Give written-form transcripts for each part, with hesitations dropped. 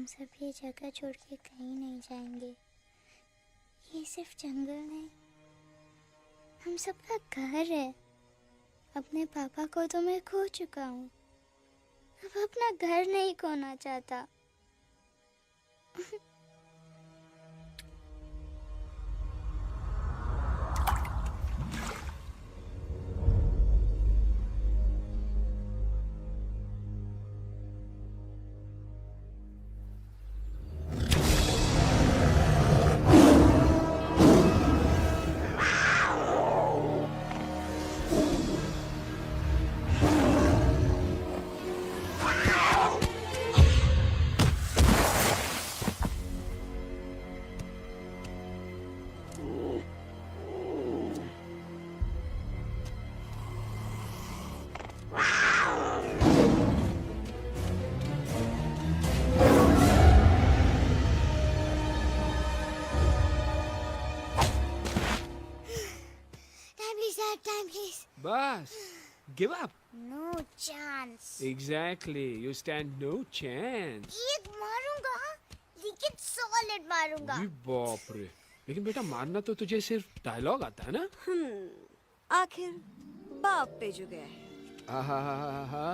हम सब ये जगह छोड़ के कहीं नहीं जाएंगे। ये सिर्फ जंगल नहीं, हम सबका घर है। अपने पापा को तो मैं खो चुका हूँ, अब अपना घर नहीं खोना चाहता। Time, please. बस, give up. No chance. Exactly, you stand no chance. एक मारूंगा, लेकिन solid मारूंगा। अरे बाप रे, लेकिन बेटा मारना तो तुझे सिर्फ डायलॉग आता है ना? आखिर बाप पे जो गया है। आहा,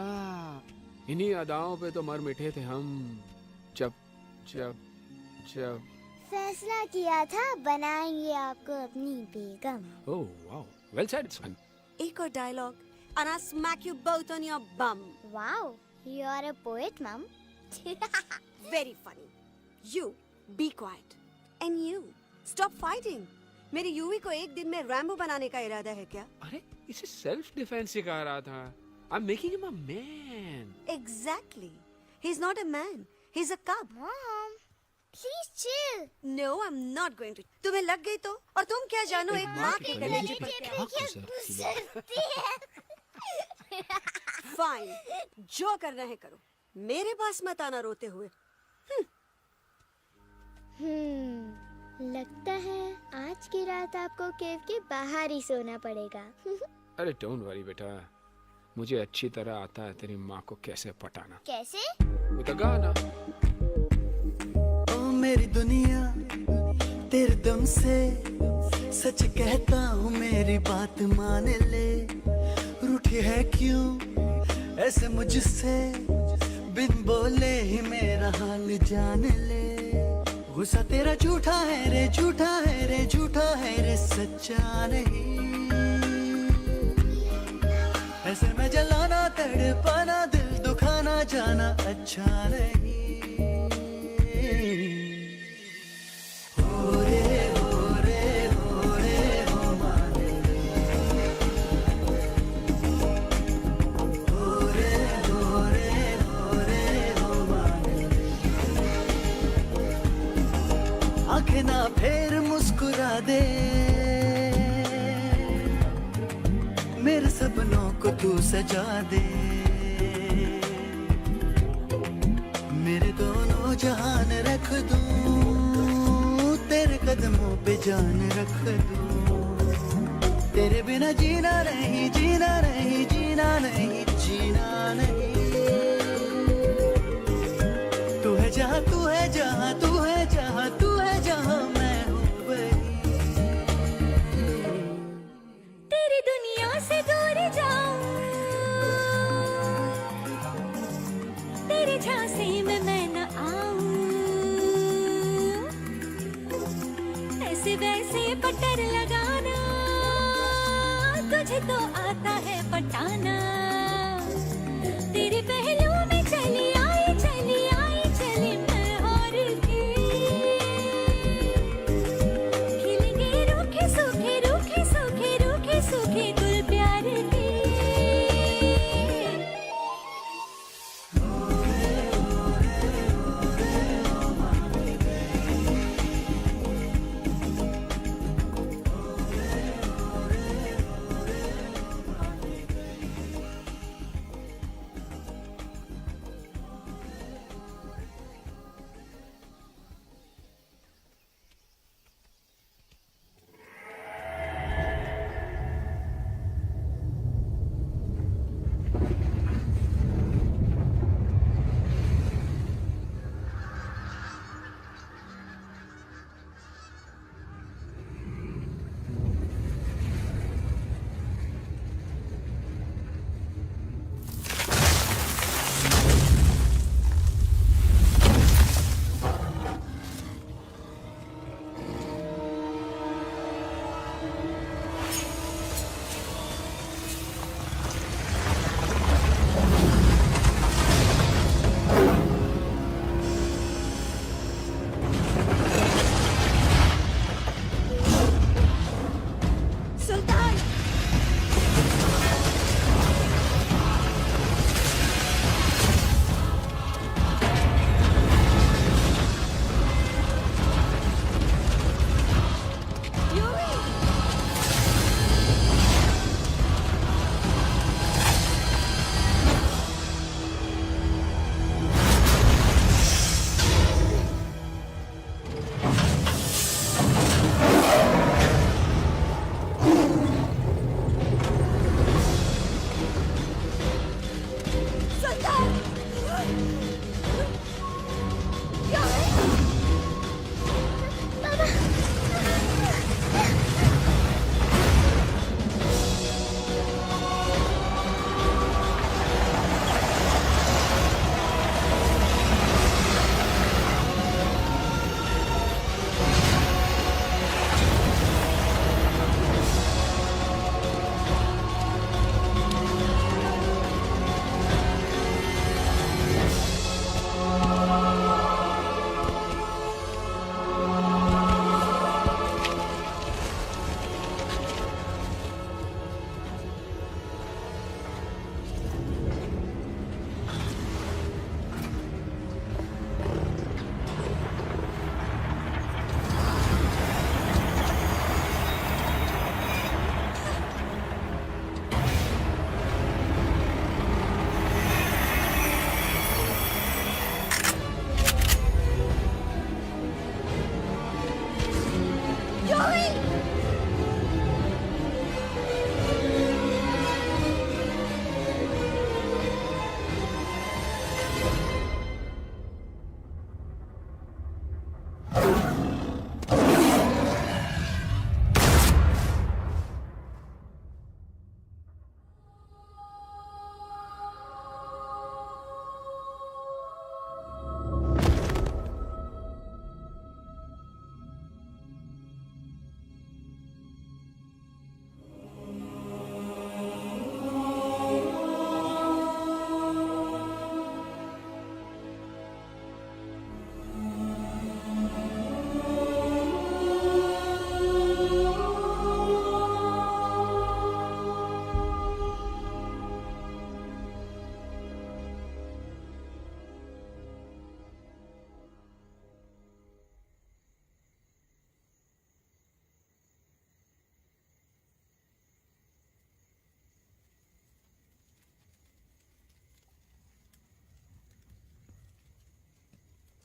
इन्हीं अदाओं पे तो मर मिटे थे हम जब जब जब फैसला किया था बनाएंगे आपको अपनी बेगम। Oh wow, well said son. एक और dialogue and I'll smack you both on your bum. Wow, you are a poet, mom. Very funny. You be quiet and you stop fighting. मेरी यूवी को एक दिन में रैम्बो बनाने का इरादा है क्या? अरे इसे सेल्फ डिफेंस सिखा रहा था। I'm making him a man. Exactly. He's not a man. He's a cub. Mom, please chill. No, I'm not going to. तुम्हें लग गई तो? और तुम क्या जानो एक माँ के कलेजे पर क्या? गुजरती है। Fine. जो करना है करो। मेरे पास मत आना रोते हुए। लगता है आज की रात आपको केव के बाहर ही सोना पड़ेगा। अरे डोंट वरी बेटा, मुझे अच्छी तरह आता है तेरी माँ को कैसे पटाना। कैसे? वो तो गाना। ओ मेरी दुनिया तेरे दम से सच कहता हूँ, मेरी बात मान ले। रूठी है क्यों ऐसे मुझसे, बिन बोले ही मेरा हाल जान ले। गुस्सा तेरा झूठा है रे, झूठा है रे, झूठा है रे, सच्चा नहीं। ऐसे में जलाना तड़पाना, दिल दुखाना जाना अच्छा नहीं। हो रे हो रे हो रे हो माने रे। हो रे हो रे हो रे हो माने रे। आँखें ना फेर मुस्कुरा दे, मेरे सपनों को तू सजा दे। मेरे दोनों जहान रख दूं, तेरे कदमों पे जान रख दूं। तेरे बिना जीना नहीं, जीना नहीं, जीना नहीं, जीना नहीं। तू है जहाँ, तू है जहाँ, तू है जहाँ, तू है जहाँ, मैं हूँ वहीं। तेरी दुनिया से दूर जाऊं, तेरे झांसे में मैं न आऊं। ऐसे वैसे पटर लगाना, तुझे तो आता है पटाना। तेरे पहलू में चली आई, चली आई, चली मैं और की। खिलेंगे रूखे सूखे, रूखे सूखे, रूखे सूखे गुल प्यार के।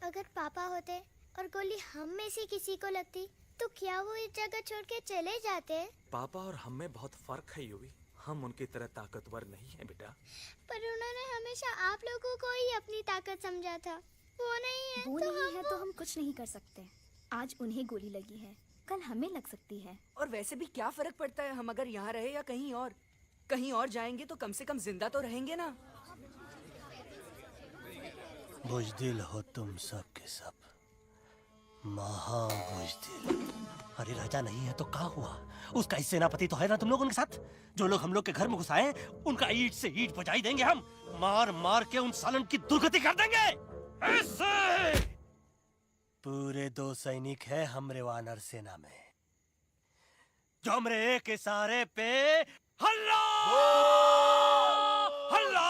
अगर पापा होते और गोली हम में से किसी को लगती तो क्या वो इस जगह छोड़ के चले जाते? पापा और हम में बहुत फर्क है यूवी। हम उनकी तरह ताकतवर नहीं है बेटा। पर उन्होंने हमेशा आप लोगों को ही अपनी ताकत समझा था। वो नहीं है वो तो नहीं है तो हम कुछ नहीं कर सकते। आज उन्हें गोली लगी है, कल हमें लग सकती है। और वैसे भी क्या फर्क पड़ता है हम अगर यहाँ रहे या कहीं और? कहीं और जाएंगे तो कम से कम जिंदा तो रहेंगे ना। बुज़दिल हो तुम सब के सब, महाबुज़दिल। अरे राजा नहीं है तो क्या हुआ? उसका इस सेनापति तो है ना तुम लोग उनके साथ। जो लोग हम लोग के घर में घुसाए उनका ईंट से ईंट बजाई देंगे हम। मार मार के उन सालन की दुर्गति कर देंगे ऐसे। पूरे 2 सैनिक है हमरे वानर सेना में जो हमरे एक इशारे पे हल्ला हल्ला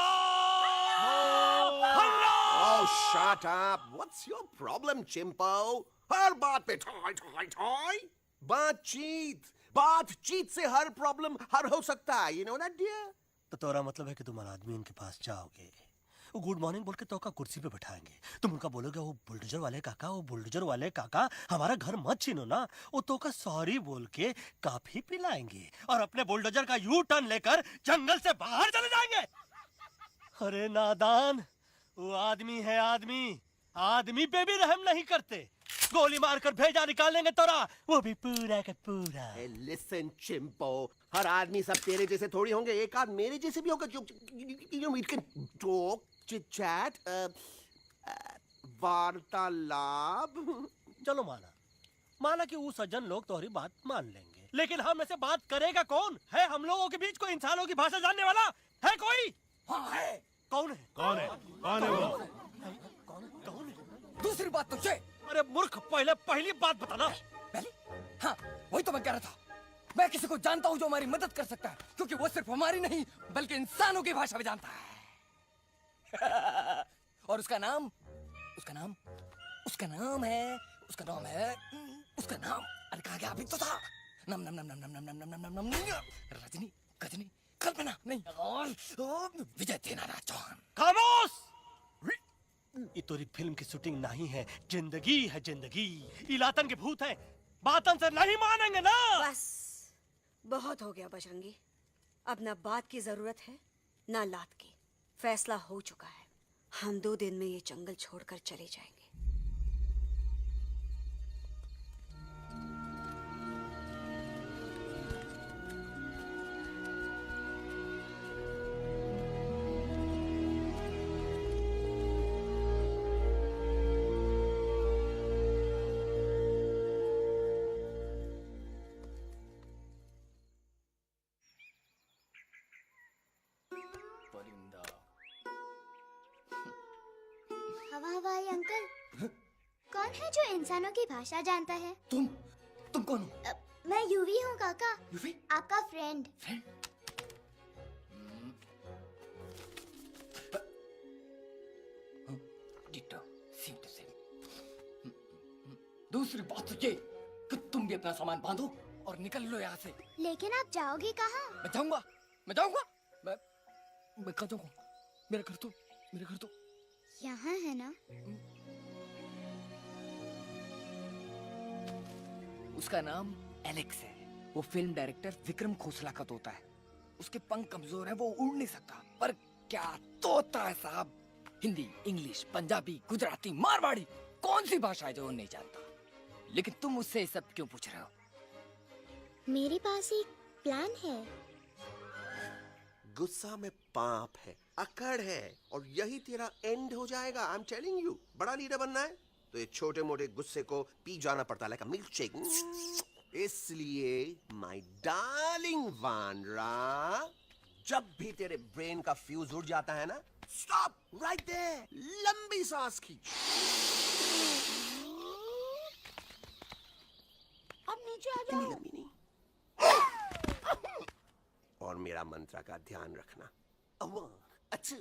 हल्ला। Oh, shut up! What's your problem, Chimpo? हर बात पे ठोय ठोय ठोय। बातचीत से हर प्रॉब्लम हल हो सकता है। You know that, dear? तो तोरा मतलब है कि तुम आदमी उनके पास जाओगे, वो गुड मॉर्निंग बोल के तो का कुर्सी पे बैठाएंगे। तुम उनका बोलोगे वो बुलडोजर वाले काका हमारा घर मत छीनो ना। वो तो का सॉरी बोल के काफी पिलाएंगे और अपने बुलडोजर का यू टर्न लेकर जंगल से बाहर चले जाएंगे। अरे नादान, वो आदमी है आदमी पे भी रहम नहीं करते। गोली मारकर भेजा निकाल लेंगे तोरा, वो भी पूरा का पूरा। Hey, listen, Chimpo. हर आदमी सब तेरे जैसे थोड़ी होंगे, एक आध मेरे जैसे भी होगा। जो we can talk, chit chat, वार्तालाप। चलो माना कि वो सज्जन लोग तुम्हारी बात मान लेंगे, लेकिन हम ऐसे बात करेगा कौन? है हम लोगों के बीच कोई इंसानों की भाषा जानने वाला है कोई? हाँ है। कौन है वो? कौन है? दूसरी बात तो ये। अरे मूर्ख, पहली बात बताना। पहले? हाँ, वही तो मैं कह रहा था। मैं किसी को जानता हूँ जो हमारी मदद कर सकता है, क्योंकि वो सिर्फ हमारी नहीं बल्कि इंसानों की भाषा भी जानता है। और उसका नाम है अरे कहा गया अभी तो था। नम नम नम नम नम नम नम नम नम नम रजनी गजनी कल्पना नहीं और विजय देनाराज चौहान। खामोश! ये तोरी फिल्म की शूटिंग नहीं है, जिंदगी है जिंदगी। इलातन के भूत है, बातन से नहीं मानेंगे ना। बस बहुत हो गया बजरंगी। अब ना बात की जरूरत है ना लात की। फैसला हो चुका है, हम 2 दिन में ये जंगल छोड़कर चले जाएंगे। परिंदा। हवा हवाई अंकल, कौन है जो इंसानों की भाषा जानता है? तुम कौन हो? मैं यूवी हूँ काका, यूवी? आपका friend. Friend? Ditto, same to same. दूसरी बात तो ये कि तुम भी अपना सामान बांधो और निकल लो यहाँ से। लेकिन आप जाओगे कहाँ? मैं जाऊंगा। मैं कहाँ जाऊंगा? मेरा घर तो यहाँ है ना? उसका नाम एलेक्स है। वो फिल्म डायरेक्टर विक्रम खोसला का तोता है। उसके पंख कमजोर हैं, वो उड़ नहीं सकता। पर क्या तोता है साहब। हिंदी, इंग्लिश, पंजाबी, गुजराती, मारवाड़ी, कौन सी भाषा है जो वो नहीं जानता। लेकिन तुम उससे ये सब क्यों पूछ रहे हो? मेरे पास एक प्लान है। गुस्सा में पाप है, अकड़ है, और यही तेरा एंड हो जाएगा। आई एम टेलिंग यू, बड़ा लीडर बनना है तो ये छोटे मोटे गुस्से को पी जाना पड़ता है, लाइक अ मिल्क शेक। इसलिए माय डार्लिंग वांड्रा, जब भी तेरे ब्रेन का फ्यूज उड़ जाता है ना, स्टॉप राइट देयर, लंबी सांस खींच। अब नीचे आ जाओ। लंबी नहीं, और मेरा मंत्र का ध्यान रखना। A 1, a 2,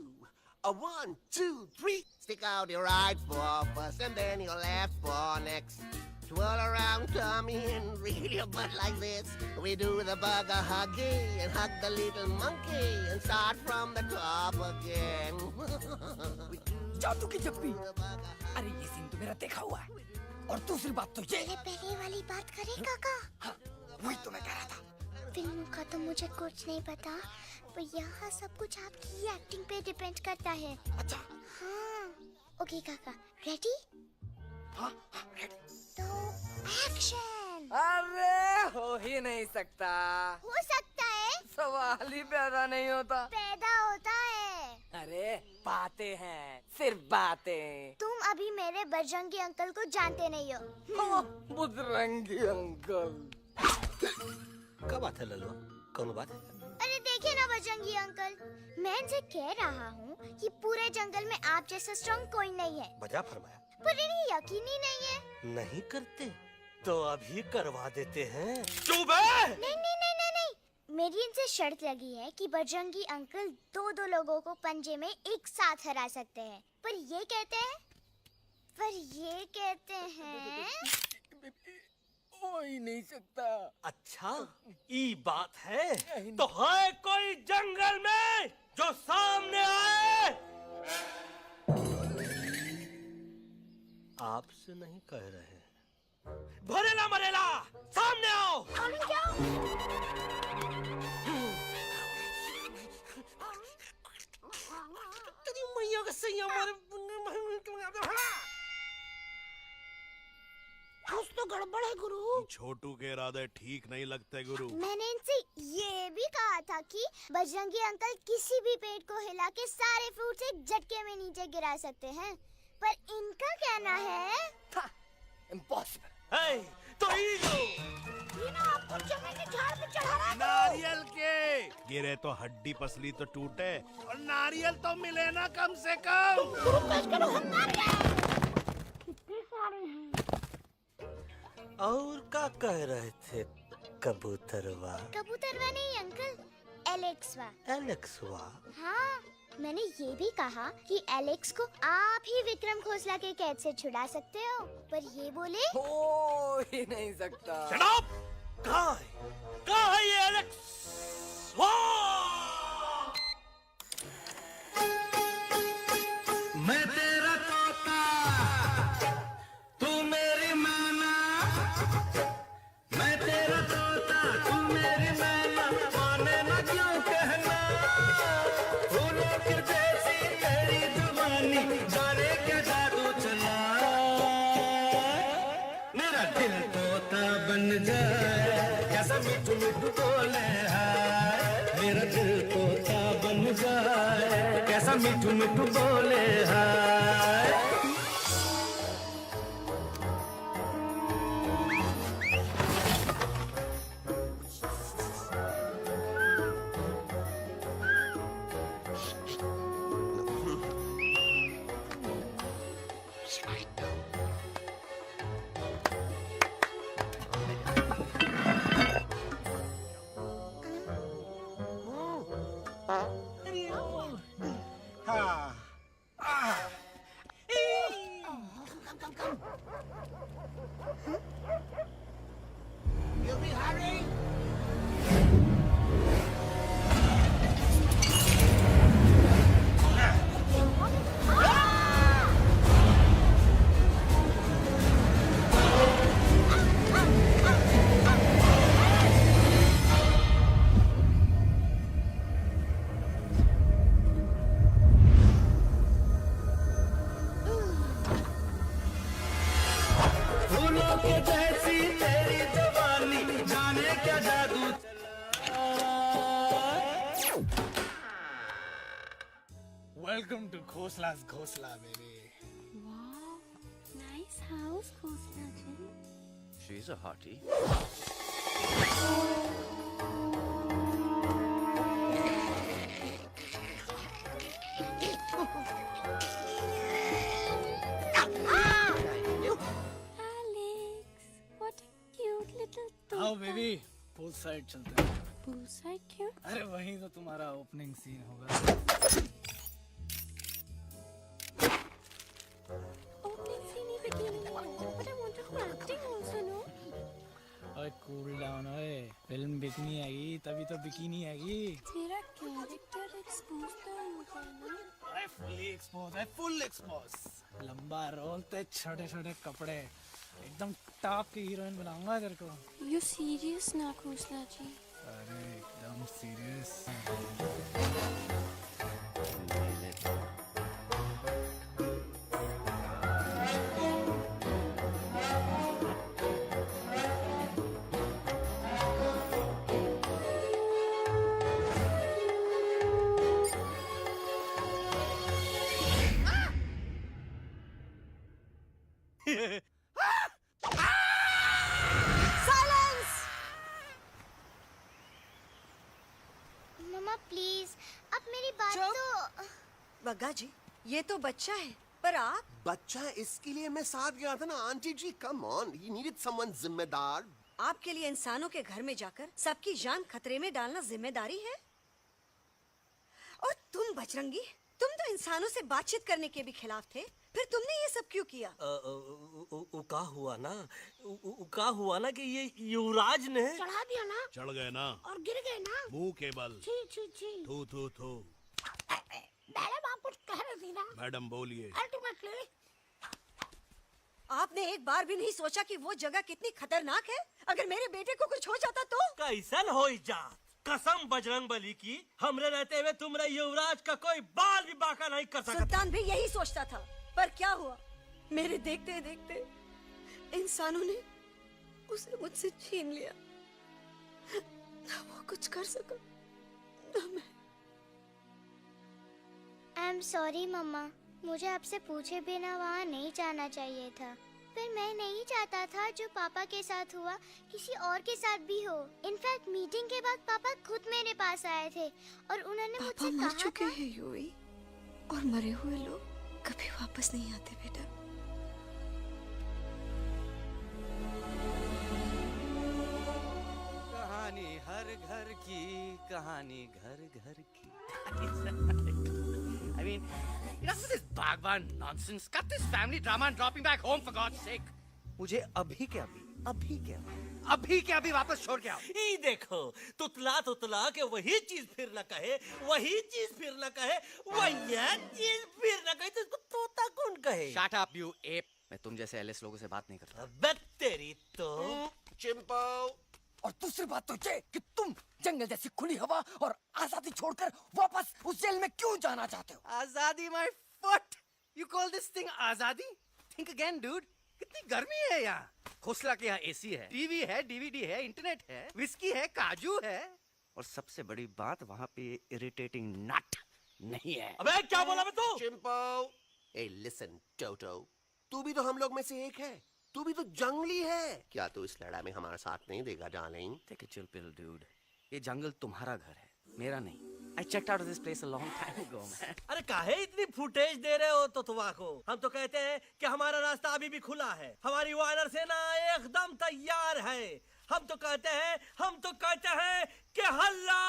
a 1, 2, 3. Stick out your right paw first and then your left paw next. Twirl around tummy and wriggle your butt like this. We do the bugger huggy and hug the little monkey and start from the top again. जादू की जप्पी। अरे ये scene तो मेरा देखा हुआ है। और दूसरी बात तो ये। पहले वाली बात करें काका? हाँ, वही तो मैं कह रहा था। फिल्म का तो मुझे कुछ नहीं पता, पर यहाँ सब कुछ आपकी एक्टिंग पे डिपेंड करता है। अच्छा। हाँ, ओके काका, रेडी? हाँ, रेडी। तो एक्शन। अरे हो ही नहीं सकता। हो सकता है। सवाल ही पैदा नहीं होता। पैदा होता है। अरे बातें हैं, सिर्फ बातें। तुम अभी मेरे बजरंगी अंकल को जानते नहीं हो। बजरंगी अंकल। क्या बात है ललुआ? कौन बात है? अरे देखिए ना बजरंगी अंकल, मैं इनसे कह रहा हूँ कि पूरे जंगल में आप जैसा स्ट्रॉन्ग कोई नहीं है। बजा फरमाया। पर इन्हें यकीन ही नहीं है। नहीं करते तो अभी करवा देते हैं। चुप है। नहीं नहीं नहीं नहीं नहीं, मेरी इनसे शर्त लगी है कि बजरंगी अंकल 2-2 लोगों को पंजे में एक साथ हरा सकते हैं। पर ये कहते हैं हो ही नहीं सकता। अच्छा, ये बात है तो है कोई जंगल में जो सामने आए? आपसे नहीं कह रहे। भरेला मरेला, सामने आओ। तेरी मैया का सही हमारे कुछ तो गड़बड़ है गुरु। छोटू के इरादे ठीक नहीं लगते गुरु। मैंने इनसे ये भी कहा था कि बजरंगी अंकल किसी भी पेड़ को हिला के सारे फ्रूट्स एक झटके में नीचे गिरा सकते हैं, पर इनका कहना है इम्पॉसिबल। है तो ये ना आपको चने के झाड़ पे चढ़ा रहा है। नारियल के गिरे तो हड्डी पसली तो टूटे, और नारियल तो मिले ना कम से कम। और क्या कह रहे थे कबूतरवा? कबूतरवा नहीं अंकल, एलेक्सवा। एलेक्सवा? हाँ, मैंने ये भी कहा कि एलेक्स को आप ही विक्रम खोसला के कैद से छुड़ा सकते हो, पर ये बोले हो ही नहीं सकता। Shut up! कहाँ है ये एलेक्स? मैं तेरा तोता, तू मेरी मैना। मैं तेरा तोता, तू मेरी मैना। माने ना क्यों कहना, फूलों की जैसी मिठू मिठू बोले हाय। फूलों के जैसी तेरी जवानी, जाने क्या जादू Welcome to Khosla's Khosla, baby. Wow, nice house, Khosla ji. She's a hottie. Alex, what a cute little आओ toka. बेबी, पूल साइड चलते हैं। Poolside क्यों? अरे वहीं तो तुम्हारा ओपनिंग सीन होगा। Opening scene ही bikini में है. But I want to do acting also, no? ओए कूल डाउन ओए, फिल्म बिकनी आएगी तभी तो बिकिनी आएगी। तेरा character expose तो होगा ना? अरे फुल्ली एक्सपोज है, फुल एक्सपोज। लंबा रोल ते छोटे छोटे कपड़े, एकदम टॉप की हीरोइन बनाऊंगा तेरे को। You serious ना खोसला जी? अरे एकदम सीरियस। मम्मा प्लीज, अब मेरी बात चुप। तो। बग्गा जी, ये तो बच्चा है, पर आप बच्चा इसके लिए मैं साथ गया था ना aunty ji. Come on, he needed someone जिम्मेदार। आपके लिए इंसानों के घर में जाकर सबकी जान खतरे में डालना जिम्मेदारी है? और तुम बजरंगी, तुम तो इंसानों से बातचीत करने के भी खिलाफ थे, फिर तुमने ये सब क्यों किया? का हुआ ना कि ये युवराज ने चढ़ा दिया ना चढ़ गए ना और गिर गए ना। मुंह के बल। छी छी छी। थू थू थू। मैडम आप कुछ कह रही थी ना? मैडम बोलिए। अल्टीमेटली आपने एक बार भी नहीं सोचा कि वो जगह कितनी खतरनाक है? अगर मेरे बेटे को कुछ हो जाता तो? कैसन हो जात। कसम बजरंग बली की, हमरे रहते हुए तुमरे युवराज का कोई बाल भी बाका नहीं कर सकता। सुल्तान भी यही सोचता था, पर क्या हुआ? मेरे देखते देखते इंसानों ने उसे मुझसे छीन लिया। ना वो कुछ कर सका, ना मैं। आई एम सॉरी मम्मा, मुझे आपसे पूछे बिना वहाँ नहीं जाना चाहिए था। फिर मैं नहीं चाहता था जो पापा के साथ हुआ किसी और के साथ भी हो। इनफैक्ट मीटिंग के बाद पापा खुद मेरे पास आए थे और उन्होंने मुझसे मर कहा चुके था। हैं यूवी, और मरे हुए लोग कभी वापस नहीं आते बेटा। कहानी हर घर की, कहानी घर घर की। I mean, enough of this Bhagwan nonsense. Cut this family drama and drop me back home for God's sake. मुझे अभी के अभी वापस छोड़ के आओ। ई देखो, तुतला के वही चीज फिर न कहे, वही चीज फिर न कहे, वही चीज फिर न कहे, तो इसको तोता कौन कहे? Shut up, you ape. मैं तुम जैसे एलिस लोगों से बात नहीं करता। अबे तेरी तो। चिंपो। और दूसरी बात तो ये कि तुम जंगल जैसी खुली हवा और आजादी छोड़कर वापस उस जेल में क्यों जाना चाहते हो? आजादी my foot. You call this thing आजादी? Think again, dude. कितनी गर्मी है यहाँ। खोसला के यहाँ एसी है, टीवी है, डीवीडी है, इंटरनेट है, विस्की है, काजू है, और सबसे बड़ी बात वहाँ पे इरिटेटिंग नट नहीं है। अबे क्या बोला मैं तू? चिंपो, ए लिसन टोटो, तू भी तो हम लोग में से एक है। तू भी तो जंगली है। क्या तू इस लड़ाई में हमारा साथ नहीं देगा darling? Take a chill pill, dude. ये जंगल तुम्हारा घर है, मेरा नहीं। I checked out of this place a long time ago, man. अरे काहे इतनी फुटेज दे रहे हो तो तुवा को? हम तो कहते हैं कि हमारा रास्ता अभी भी खुला है। हमारी वानर सेना एकदम तैयार है। हम तो कहते हैं कि हल्ला।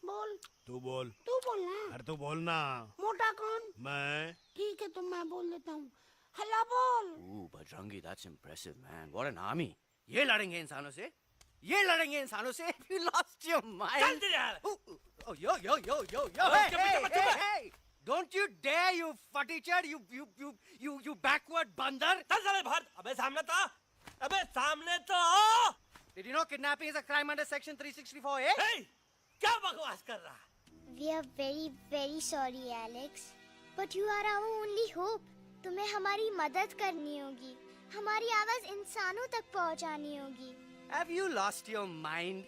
बोल तू बोल। तू बोलना। अरे तू बोलना। मोटा कौन? मैं। ठीक है तो मैं बोल देता हूँ। हल्ला बोल। Ooh, Bajrangi, that's impressive, man. What an army. ये लड़ेंगे इंसानों से? ये लड़ेंगे इंसानों से? You lost your mind. चल दे यार। Oh, yo. Hey. Don't you dare, you fatty-chad, you backward बंदर. चल साले बाहर। अबे सामने तो आओ। Did you know kidnapping is a crime under section 364A? Hey, क्या बकवास कर रहा है? We are very, very sorry, Alex. But you are our only hope. तुम्हें हमारी मदद करनी होगी। हमारी आवाज इंसानों तक पहुंचानी होगी। Have you lost your mind?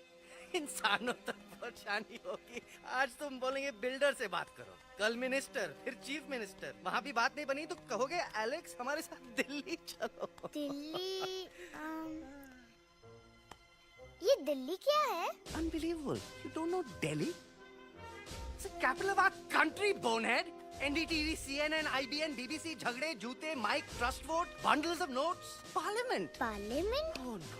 इंसानों तक पहुंचानी होगी। आज तुम बोलेंगे बिल्डर से बात करो, कल मिनिस्टर, फिर चीफ मिनिस्टर। वहाँ भी बात नहीं बनी तो कहोगे एलेक्स हमारे साथ दिल्ली चलो। दिल्ली ये दिल्ली क्या है? Unbelievable. You don't know Delhi? It's the capital of our country, bonehead. NDTV, CNN, IBN, BBC, झगड़े, जूते, mic, trust vote, bundles of notes, parliament. Parliament? Oh no.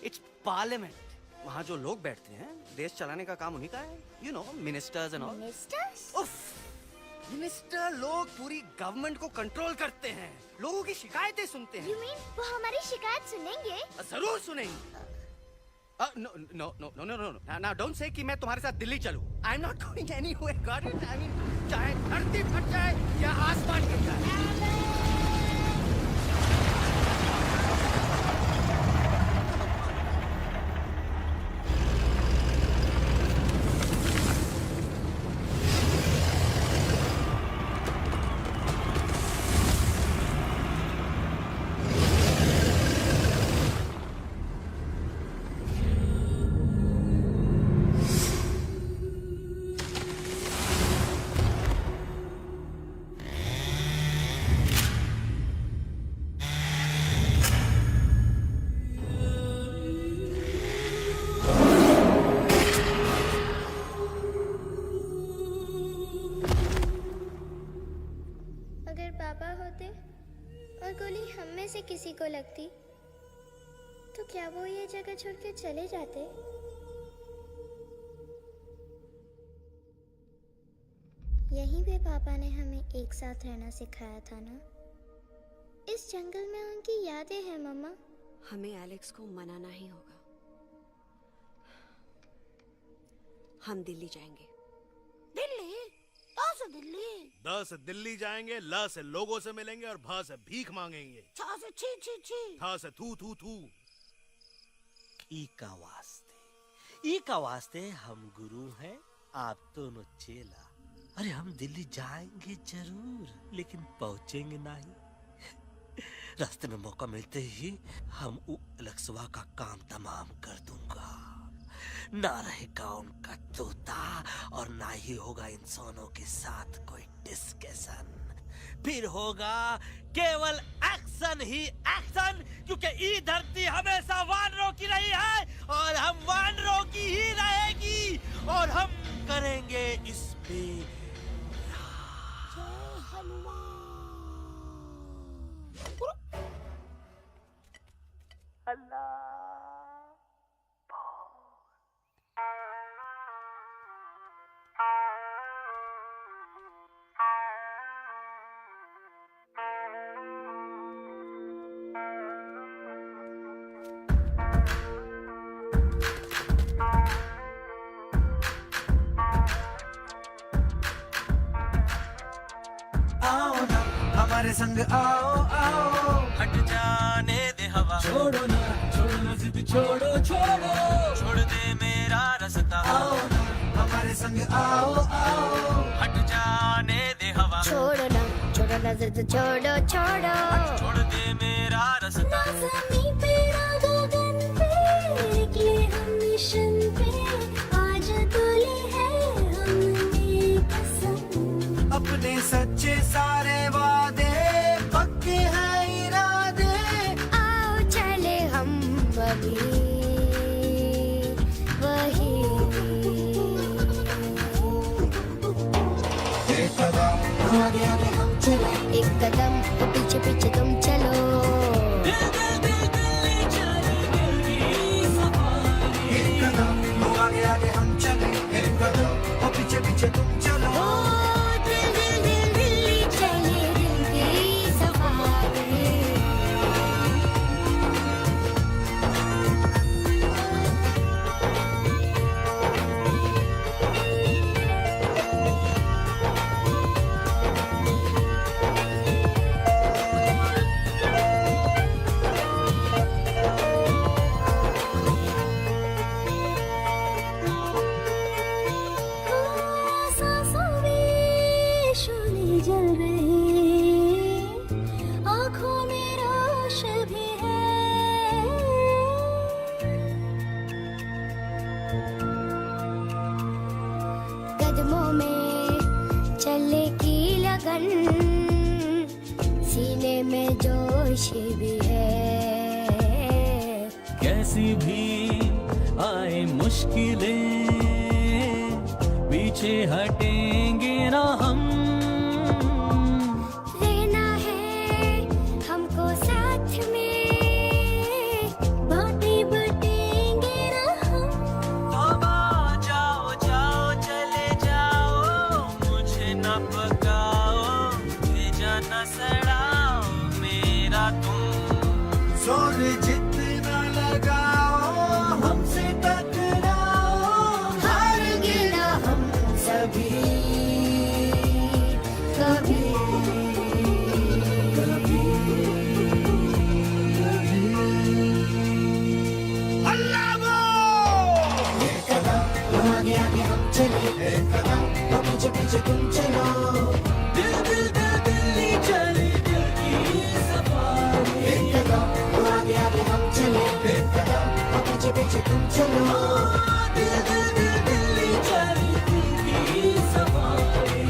It's parliament. वहाँ जो लोग बैठते हैं, देश चलाने का काम उन्हीं का है. You know, ministers and all. Ministers? उफ! मिनिस्टर लोग पूरी गवर्नमेंट को कंट्रोल करते हैं, लोगों की शिकायतें सुनते हैं. You mean वो हमारी शिकायत सुनेंगे? जरूर सुनेंगे. No. Now don't say कि मैं तुम्हारे साथ दिल्ली चलूं. I'm not going anywhere. Got it? I mean, चाहे धरती फट जाए या आसमान गिर जाए. अगर पापा होते और गोली हम में से किसी को लगती तो क्या वो ये जगह छोड़ के चले जाते? यहीं पे पापा ने हमें एक साथ रहना सिखाया था ना। इस जंगल में उनकी यादें हैं मम्मा। हमें एलेक्स को मनाना ही होगा। हम दिल्ली जाएंगे। दिल्ली? कहाँ से दिल्ली? द से दिल्ली जाएंगे, ल से लोगों से मिलेंगे और भ से भीख मांगेंगे। छ से छी छी छी। थ से थू थू थू। ई का वास्ते हम गुरु हैं, आप दोनों चेला। अरे हम दिल्ली जाएंगे जरूर, लेकिन पहुंचेंगे नहीं। रास्ते में मौका मिलते ही हम अलक्सवा का काम तमाम कर दूंगा। ना रहेगा उनका तोता और ना ही होगा इंसानों के साथ कोई डिस्कशन। फिर होगा केवल एक्शन ही एक्शन, क्योंकि ये धरती हमेशा वानरों की रही है और हम वानरों की ही रहेगी और हम करेंगे इस पे आओ ना हमारे संग आओ आओ, हट जाने दे हवा, छोड़ो ना जिद छोड़ो छोड़ दे मेरा रास्ता। आओ ना हमारे संग आओ आओ, हट जाने दे हवा, छोड़ो ना जिद छोड़ो छोड़ दे मेरा रास्ता। ज़मीं पे ना गगन पे निकले हम मिशन पे, आज तुले है हमने अपने सच्चे सारे वादे पक्के हैं इरादे। आओ चले हम अभी वही। एक कदम आगे आगे हम चले, एक कदम तो पीछे पीछे तुम चलो। एक कदम आगे आगे हम चले, एक कदम और पीछे पीछे तुम चलो। ओ दिल दिल दिल दिल्ली चले, दिल की सफारी। सांसों में शोले जल रहे, आँखों में रोश भी है। कदमों में चले की लगन, सीने में जोश भी है। कैसी भी आए मुश्किलें, पीछे हटेंगे ना हम। रहना है हमको साथ में, बातें बटेंगे ना हम। जाओ जाओ चले जाओ, मुझे न पकाओ, भेजा न सड़ाओ मेरा तुम। जोर जितना लगाओ हमसे टकराओ, हारेंगे ना हम सभी कभी। एक कदम आगे आगे हम चले, एक कदम और पीछे पीछे तुम चलो। दिल दिल दिल दिल्ली चले, दिल की सफारी। एक कदम आगे आगे हम चले, एक कदम और पीछे पीछे तुम चलो। दिल दिल दिल दिल्ली चले, दिल की सफारी।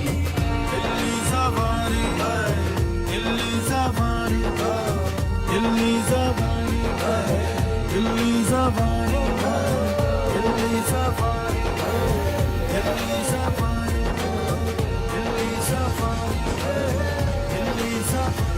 दिल्ली सफारी है, दिल्ली सफारी है, दिल्ली सफारी है, दिल्ली सफारी है, दिल्ली सफारी है, दिल्ली सफारी है, दिल्ली सफारी है, दिल्ली सफारी।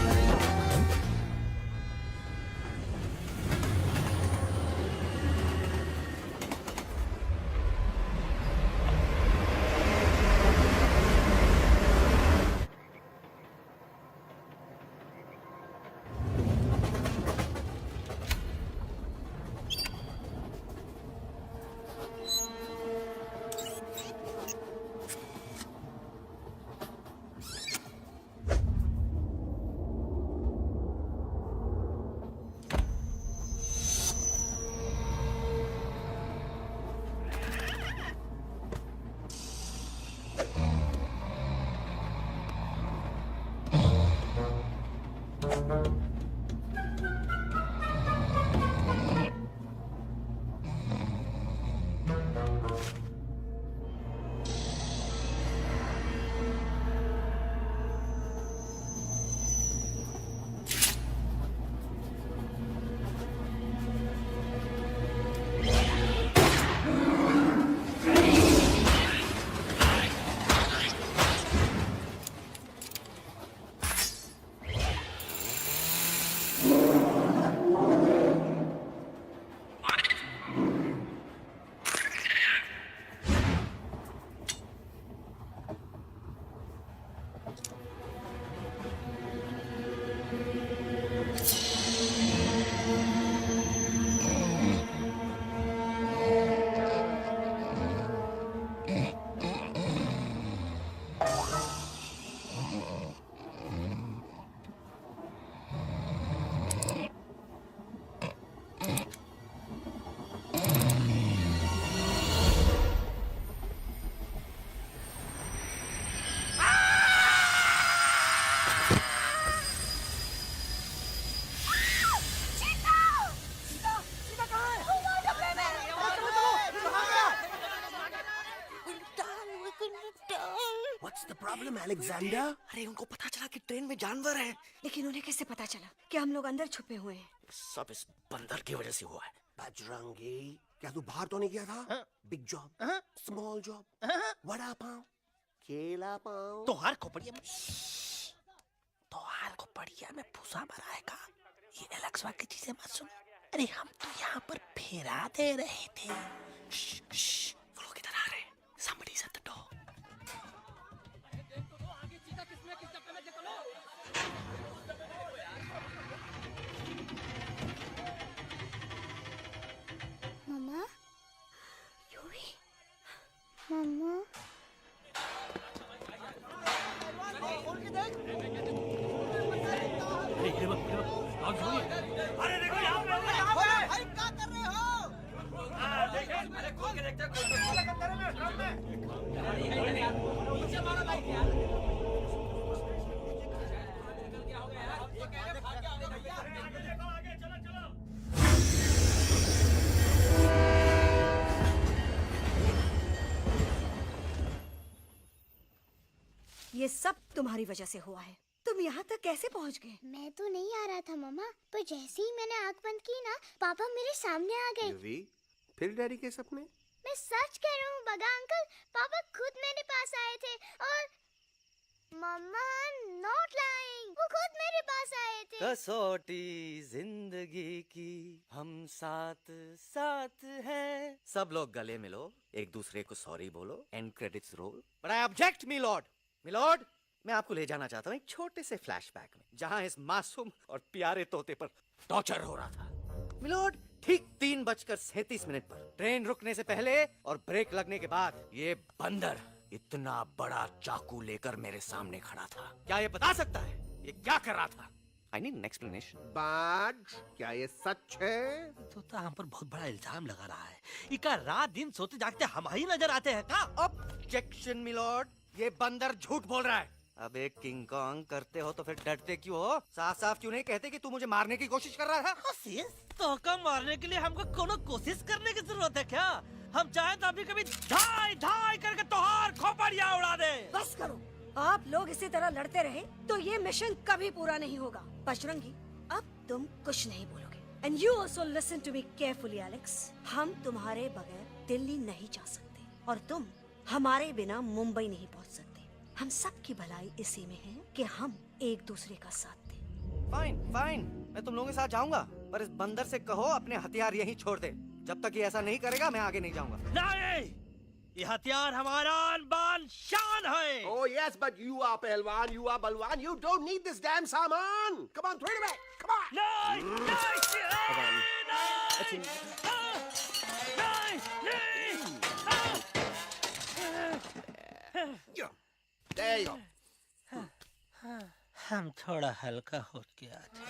अलेक्जेंडर? अरे उनको पता चला कि ट्रेन में जानवर है। लेकिन उन्हें कैसे पता चला कि हम लोग अंदर छुपे हुए हैं? सब इस बंदर की वजह से हुआ है। बजरंगी, क्या तू बाहर तो नहीं गया था? Big job, small job, vada pav, केला पाव। तोहार खोपड़िया में भूसा भराएगा। ये एलेक्सवा की चीजें मत सुन। अरे हम तो यहाँ पर फेरा दे रहे थे। वो लोग इधर आ रहे हैं। Somebody's at the door. मम्मा, मम्मा, ये सब तुम्हारी वजह से हुआ है। तुम यहाँ तक कैसे पहुँच गए? मैं तो नहीं आ रहा था मम्मा, पर जैसे ही मैंने आँख बंद की ना, पापा मेरे सामने आ गए। युवी, फिर डैडी के सपने? मैं सच कह रहा हूँ बगा अंकल, पापा खुद मेरे पास आए थे और मम्मा नॉट लाइंग, वो खुद मेरे पास आए थे। कसौटी जिंदगी की हम साथ साथ हैं। सब लोग गले मिलो, एक दूसरे को सॉरी बोलो, and credits roll. But I object milord, मैं आपको ले जाना चाहता हूँ एक छोटे से फ्लैशबैक में, जहाँ इस मासूम और प्यारे तोते पर टॉर्चर हो रहा था। मिलॉर्ड, ठीक 3:37 पर ट्रेन रुकने से पहले और ब्रेक लगने के बाद ये बंदर इतना बड़ा चाकू लेकर मेरे सामने खड़ा था। क्या ये बता सकता है ये क्या कर रहा था? I need an explanation. बाज, क्या ये सच है? तो हम पर बहुत बड़ा इल्जाम लगा रहा है। इका रात दिन सोते जागते हम ही नजर आते हैं का? ऑब्जेक्शन मिलॉर्ड, ये बंदर झूठ बोल रहा है। अब एक किंग कॉन्ग करते हो तो फिर डरते क्यों हो? साफ साफ क्यों नहीं कहते कि तू मुझे मारने की कोशिश कर रहा था? तो मारने के लिए हमको कोनो कोशिश करने की जरूरत है क्या? हम चाहे तो अभी कभी धाई धाई करके तोहार खोपड़िया उड़ा दे। बस करो, आप लोग इसी तरह लड़ते रहे तो ये मिशन कभी पूरा नहीं होगा। बजरंगी, अब तुम कुछ नहीं बोलोगे। And you also listen to me carefully Alex. हम तुम्हारे बगैर दिल्ली नहीं जा सकते और तुम हमारे बिना मुंबई नहीं पहुंच सकते। हम सब की भलाई इसी में है कि हम एक दूसरे का साथ दें। फाइन, मैं तुम लोगों के साथ जाऊंगा, पर इस बंदर से कहो अपने हथियार यहीं छोड़ दे। जब तक ये ऐसा नहीं करेगा मैं आगे नहीं जाऊंगा। नहीं, ये हथियार हमारा आन-बान शान है। Oh yes, but you are पहलवान, you are बलवान, you don't need this damn सामान. Come on, throw it away. Come on. There you go. हम थोड़ा हल्का हो गया था।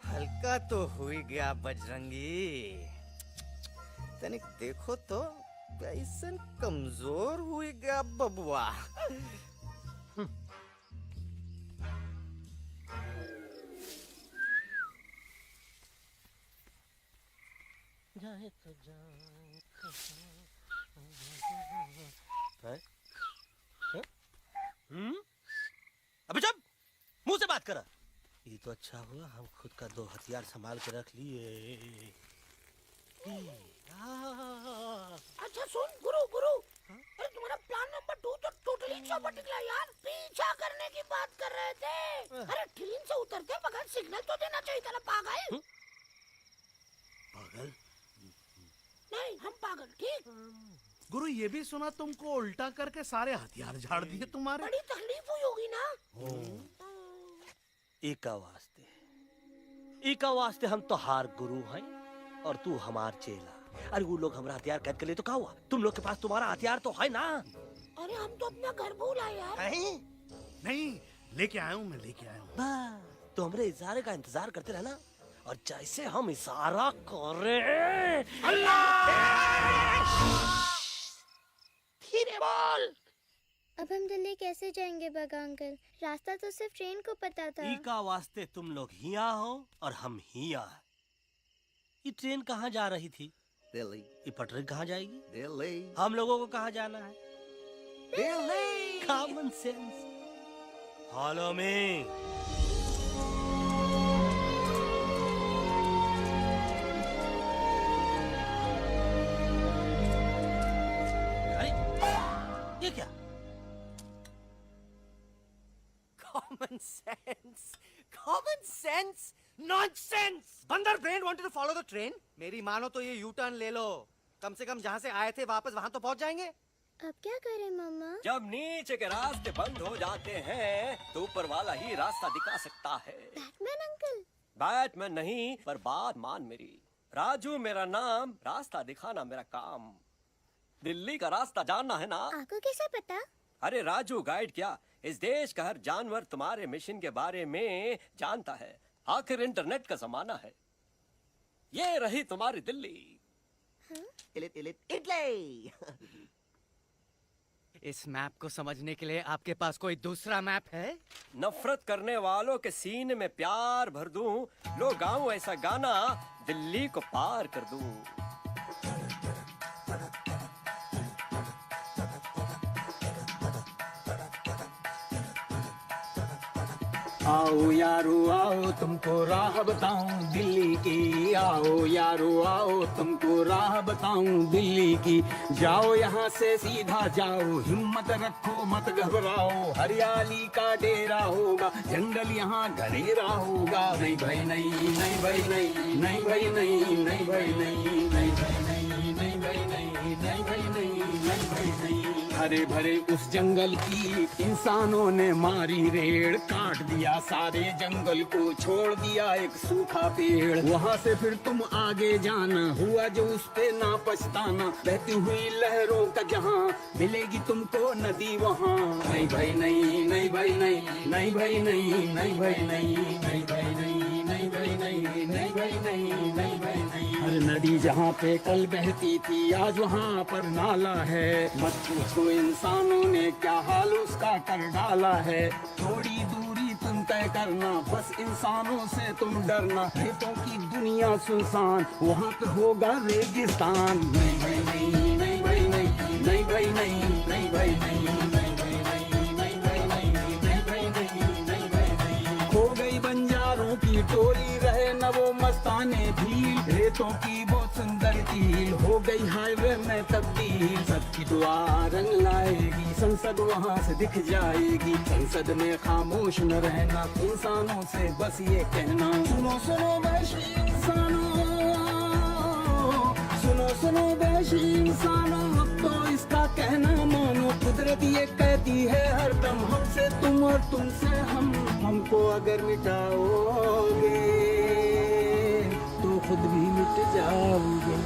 हल्का तो हुई गया बजरंगी, तनिक देखो तो कैसन कमजोर हुई गया बबुआ। जाए तो अबे जब मुंह से बात करा। ये तो अच्छा हुआ हम खुद का 2 हथियार संभाल के रख लिए। अच्छा सुन गुरु, अरे तुम्हारा प्लान नंबर 2 तो टोटली चौपट निकला यार। पीछा करने की बात कर रहे थे। अरे ट्रेन से उतरते बगैर सिग्नल तो देना चाहिए था ना पागल। पागल? नहीं, हम पागल, ठीक। गुरु, ये भी सुना तुमको उल्टा करके सारे हथियार झाड़ दिए तुम्हारे। बड़ी तकलीफ हुई होगी ना। इका वास्ते हम तो हार गुरु हैं और तू हमार चेला। अरे वो लोग हमारा हथियार कैद कर ले तो क्या हुआ? तुम लोग के पास तुम्हारा हथियार तो है ना। अरे हम तो अपना घर भूल आए यार। नहीं, लेके आया हूँ, मैं लेके आया हूँ। तो हमारे इशारे का इंतजार करते रहना, और जैसे हम इशारा करें धीरे बोल। अब हम दिल्ली कैसे जाएंगे बगा अंकल? रास्ता तो सिर्फ ट्रेन को पता था। इका वास्ते तुम लोग हिया हो और हम हिया। ये ट्रेन कहाँ जा रही थी? दिल्ली। ये पटरी कहाँ जाएगी? दिल्ली। हम लोगों को कहाँ जाना है? Delhi. Common sense. Follow me. अरे ये क्या? Common sense, nonsense. बंदर brain wanted to follow the train. मेरी मानो तो ये यू टर्न ले लो, कम से कम जहाँ से आए थे वापस वहाँ तो पहुँच जाएंगे। अब क्या करें मामा? जब नीचे के रास्ते बंद हो जाते हैं तो ऊपर वाला ही रास्ता दिखा सकता है। Batman uncle. बैटमैन नहीं, पर बात मान मेरी। राजू मेरा नाम, रास्ता दिखाना मेरा काम। दिल्ली का रास्ता जानना है ना? आपको कैसे पता? अरे राजू गाइड क्या, इस देश का हर जानवर तुम्हारे मिशन के बारे में जानता है। आखिर इंटरनेट का जमाना है। ये रही तुम्हारी दिल्ली। इटली। इस मैप को समझने के लिए आपके पास कोई दूसरा मैप है? नफरत करने वालों के सीने में प्यार भर दूं, लो गाऊं ऐसा गाना, दिल्ली को पार कर दूं। आओ यारो आओ तुमको राह बताऊं दिल्ली की। आओ यारो आओ तुमको राह बताऊं दिल्ली की। जाओ यहाँ से सीधा जाओ, हिम्मत रखो मत घबराओ। हरियाली का डेरा होगा, जंगल यहाँ घनेरा होगा। नहीं भाई नहीं, नहीं भाई नहीं, नहीं भाई नहीं, नहीं भाई नहीं, नहीं भाई नहीं, नहीं भाई नहीं, नहीं भाई नहीं, नहीं भाई नहीं। हरे भरे उस जंगल की इंसानों ने मारी रेड़, काट दिया सारे जंगल को, छोड़ दिया एक सूखा पेड़। वहाँ से फिर तुम आगे जाना, हुआ जो उस पे ना पछताना। बहती हुई लहरों का जहाँ, मिलेगी तुमको नदी वहाँ। नहीं भाई नहीं, नहीं भाई नहीं, नहीं भाई नहीं, नहीं भाई नहीं, नहीं भाई नहीं, नहीं भाई नहीं, नहीं भाई नहीं, नहीं भाई नहीं। हर नदी जहाँ पे कल बहती थी, आज वहाँ पर नाला है। मत पूछो इंसानों ने क्या हाल उसका कर डाला है। थोड़ी दूरी तुम तय करना, बस इंसानों से तुम डरना। खेतों की दुनिया सुनसान, वहाँ पे होगा रेगिस्तान। नहीं भाई नहीं, नहीं भाई नहीं, नहीं भाई नहीं, नहीं भाई नहीं, नहीं भाई नहीं, नहीं भाई नहीं, नहीं भाई नहीं, नहीं भाई नहीं। खो गई बंजारों की टोली, रहे न वो मस्ताने भीड़। रेतों की बहुत सुंदर झील, हो गई हाईवे में तब्दील। सबकी दुआ रंग लाएगी, संसद वहाँ से दिख जाएगी। संसद में खामोश न रहना, इंसानों से बस ये कहना। सुनो सुनो वैशी इंसानों, सुनो सुनो वैशी इंसानों, अब तो इसका कहना मानो। कुदरत ये कहती है हरदम, हमसे तुम और तुमसे हम। हमको अगर मिटाओगे तो खुद भी मिट जाओगे।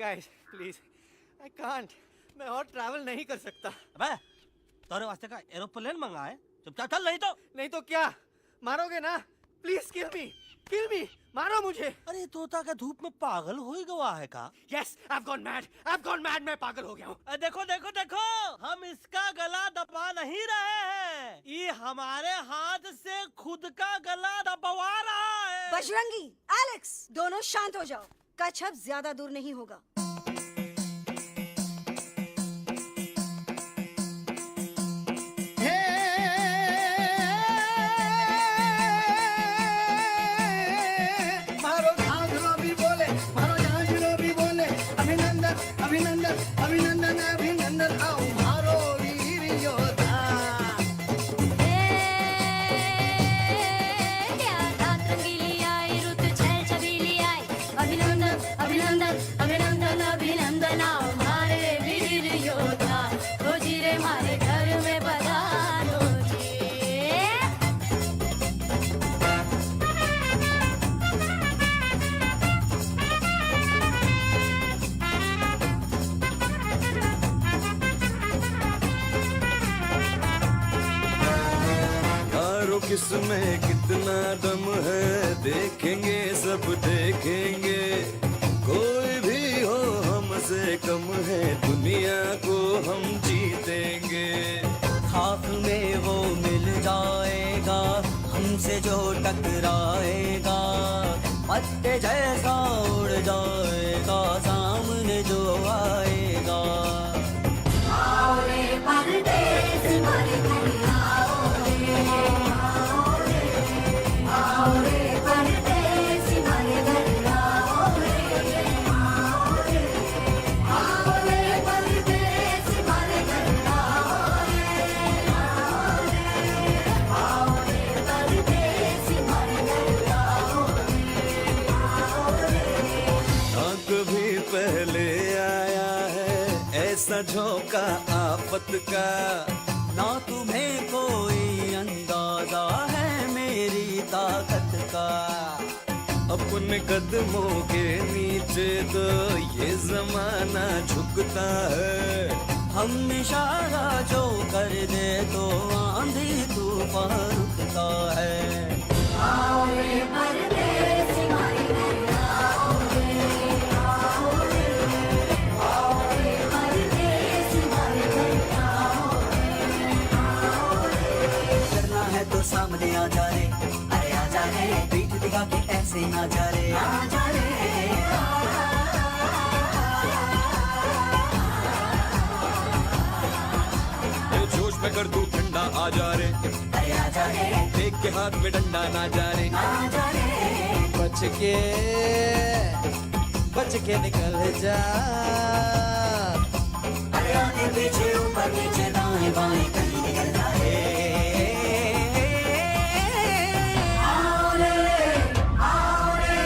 Guys, please, I can't. मैं और ट्रैवल नहीं कर सकता। अबे, तोरे वास्ते का एरोप्लेन मंगा है, चुपचाप चल। नहीं तो क्या मारोगे ना? प्लीज किल मी, मारो मुझे। अरे तोता का धूप में पागल हो ही गवा है का? Yes, I've gone mad, मैं पागल हो गया हूँ। देखो देखो देखो, हम इसका गला दबा नहीं रहे हैं, ये हमारे हाथ से खुद का गला दबवा रहा है। बजरंगी, एलेक्स, दोनों शांत हो जाओ। कच्छप ज्यादा दूर नहीं होगा। मारो झांझरों भी बोले, मारो झांझरों भी बोले, अभिनंदन अभिनंदन अभिनंदन अभिनंदन, आओ मारो वीर योद्धा। अभिनंदन अभिनंदन आओ हमारे वीर योद्धा। ओ जी रे हमारे घर में पधारो जी। यारो किसमें कितना दम है, देखेंगे सब देखेंगे। कोई भी हो हमसे कम है, दुनिया को हम जीतेंगे। खाक में वो मिल जाएगा, हमसे जो टकराएगा। पत्ते जैसा उड़ जाएगा सामने जो आएगा। आओ रे परदेसी मारे घर आओ रे, आओ रे, आओ रे परदेसी मारे घर आओ रे, आओ रे, आओ रे परदेसी मारे घर आओ रे, आओ रे, आओ रे परदेसी मारे घर आओ रे, आओ रे। ना कभी पहले आया है ऐसा झोंका आफत का, ना तुम्हें कोई अंदाजा है मेरी ताकत का। अपने कदमों के नीचे तो ये जमाना झुकता है, हम इशारा जो कर दे तो आंधी तूफान रुकता है। आओ रे परदेसी मारे घर आओ रे, आओ रे, आओ रे परदेसी मारे घर आओ रे, आओ रे। करना है तो सामने आ जा रे, अरे आ जा रे, पीठ दिखा के ऐसे ना जा रे, आ जा रे। जोश में कर तू ठंडा आ जा रे, अरे आ जा रे, देख के हाथ में डंडा ना जा रे, आ जा रे। बच के निकल जा, अरे आगे पीछे ऊपर नीचे दाएं बाएं कहीं निकल जा रे। आओ रे, आओ रे,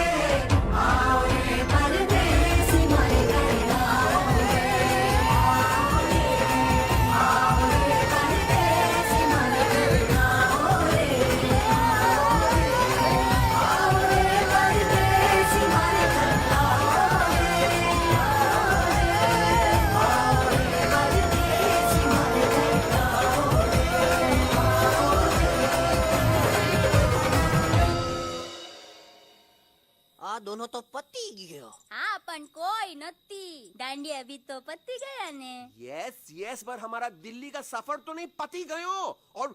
आओ रे परदेसी मारे घर आओ रे, आओ रे, आओ रे परदेसी मारे घर आओ रे, आओ रे, आओ रे परदेसी मारे घर आओ रे, आओ रे, आओ रे परदेसी मारे घर आओ આ દોનો તો પતી ગયો. હા પણ કોઈ નથી, દાંડિયા બી તો પતી ગયા ને। यस यस, पर हमारा दिल्ली का सफर तो नहीं पति गयो, और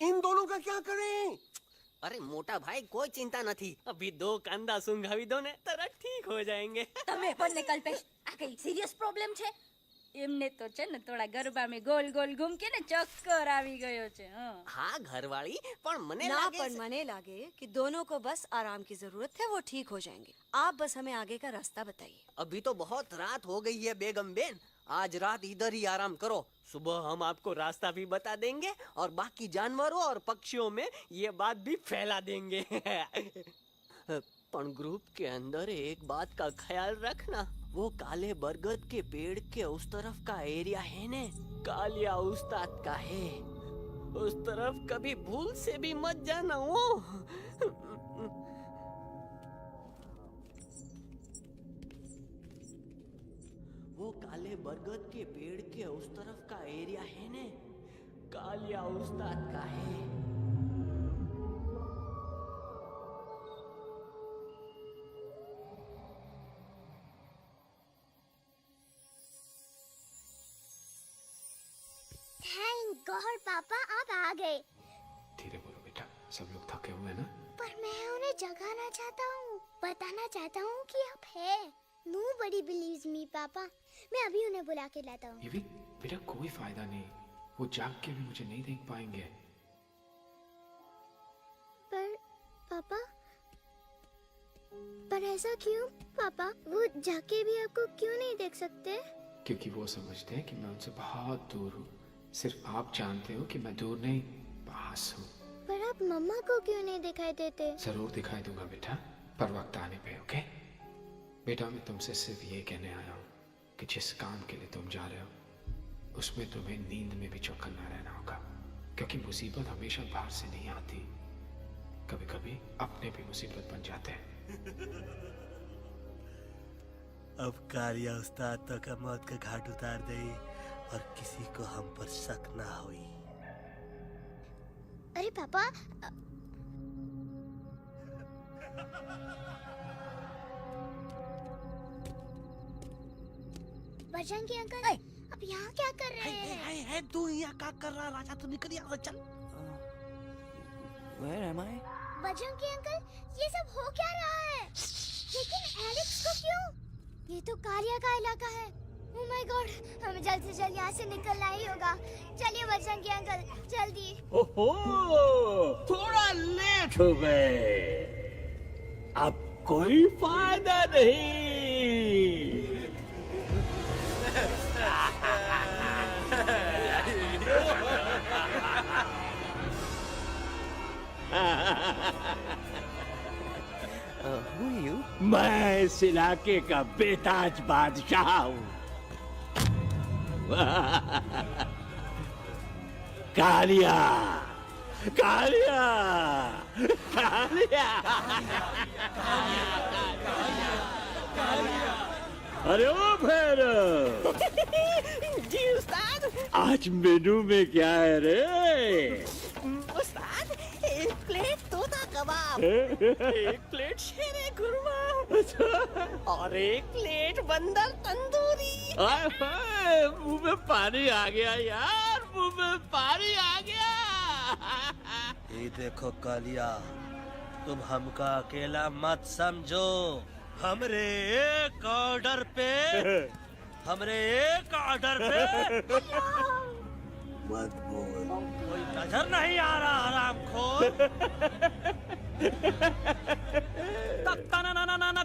इन दोनों का क्या करें? અરે મોટા ભાઈ કોઈ ચિંતા નથી, અભી 2 કાંદા સુંઘાવી દો ને તરત ઠીક હો જાયેંગે. તમે પણ ને કલ્પેશ, આ કઈ સિરિયસ પ્રોબ્લેમ છે? એમને તો છે ને થોડા ગરબામાં ગોલ ગોલ ઘૂમ કે ને ચક્કર આવી ગયો છે। હા ઘરવાળી, પણ મને ना લાગે पर मने लागे कि दोनों को बस आराम की जरूरत है, वो ठीक हो जाएंगे। आप बस हमें आगे का रास्ता बताइए। अभी तो बहुत रात हो गई है बेगम बेन, आज रात इधर ही आराम करो, सुबह हम आपको रास्ता भी बता देंगे और बाकी जानवरों और पक्षियों में ये बात भी फैला देंगे। पण ग्रुप के अंदर एक बात का ख्याल रखना, वो काले बरगद के पेड़ के उस तरफ का एरिया है ने, कालिया उस्ताद का है, उस तरफ कभी भूल से भी मत जाना। वो काले बरगद के पेड़ के उस तरफ का एरिया है ने, कालिया उस्ताद का है। थैंक गॉड पापा आप आ गए। धीरे बोलो बेटा, सब लोग थके हुए हैं ना। पर मैं उन्हें जगाना चाहता हूँ, बताना चाहता हूँ कि आप है। Nobody believes me पापा, मैं अभी उन्हें बुला के लाता हूँ। ये भी बेटा कोई फायदा नहीं, वो जाग के भी मुझे नहीं देख पाएंगे। पापा, पर ऐसा क्यों पापा? वो जाके भी आपको क्यों नहीं देख सकते? क्योंकि वो समझते हैं कि मैं उनसे बहुत दूर हूँ। सिर्फ आप जानते हो कि मैं दूर नहीं, पास हूँ। पर आप मम्मा को क्यों नहीं दिखाई देते? जरूर दिखाई दूंगा बेटा, पर वक्त आने पे। ओके बेटा, मैं तुमसे सिर्फ ये कहने आया हूँ कि जिस काम के लिए तुम जा रहे हो उसमें तुम्हें नींद में भी चौकन्ना रहना होगा, क्योंकि मुसीबत हमेशा बाहर से नहीं आती, कभी कभी अपने भी मुसीबत बन जाते हैं। अब कालिया उस्ताद तो का मौत का घाट उतार दे और किसी को हम पर शक ना हुई। अरे पापा, बजरंगी अंकल, अब यहाँ क्या कर रहे हैं? है तू यहाँ क्या कर रहा? राजा तू निकल यहाँ से, चल। Where am I? Bajrangi uncle, ये सब हो क्या रहा है? तो कालिया का इलाका है। ओह माय गॉड, हमें जल्द से जल्द यहाँ से निकलना ही होगा। चलिए बजरंगी अंकल, जल्दी। ओहो, थोड़ा लेट हो गए। अब कोई फायदा नहीं। मैं इस इलाके का बेताज बादशाह हूँ। कालिया, कालिया, कालिया, अरे ओ फिर जी उस्ताद। आज मेनू में क्या है रे? उस्ताद, एक प्लेट तोता कबाब, एक प्लेट शेरे खुरमा और एक प्लेट बंदर तंदूरी। हाय हाय, मुंह में पानी आ गया यार, मुंह में पानी आ गया। ये देखो कालिया, तुम हमका अकेला मत समझो। हमरे एक ऑर्डर पे मत बोल। कोई नजर नहीं आ रहा हरामखोर।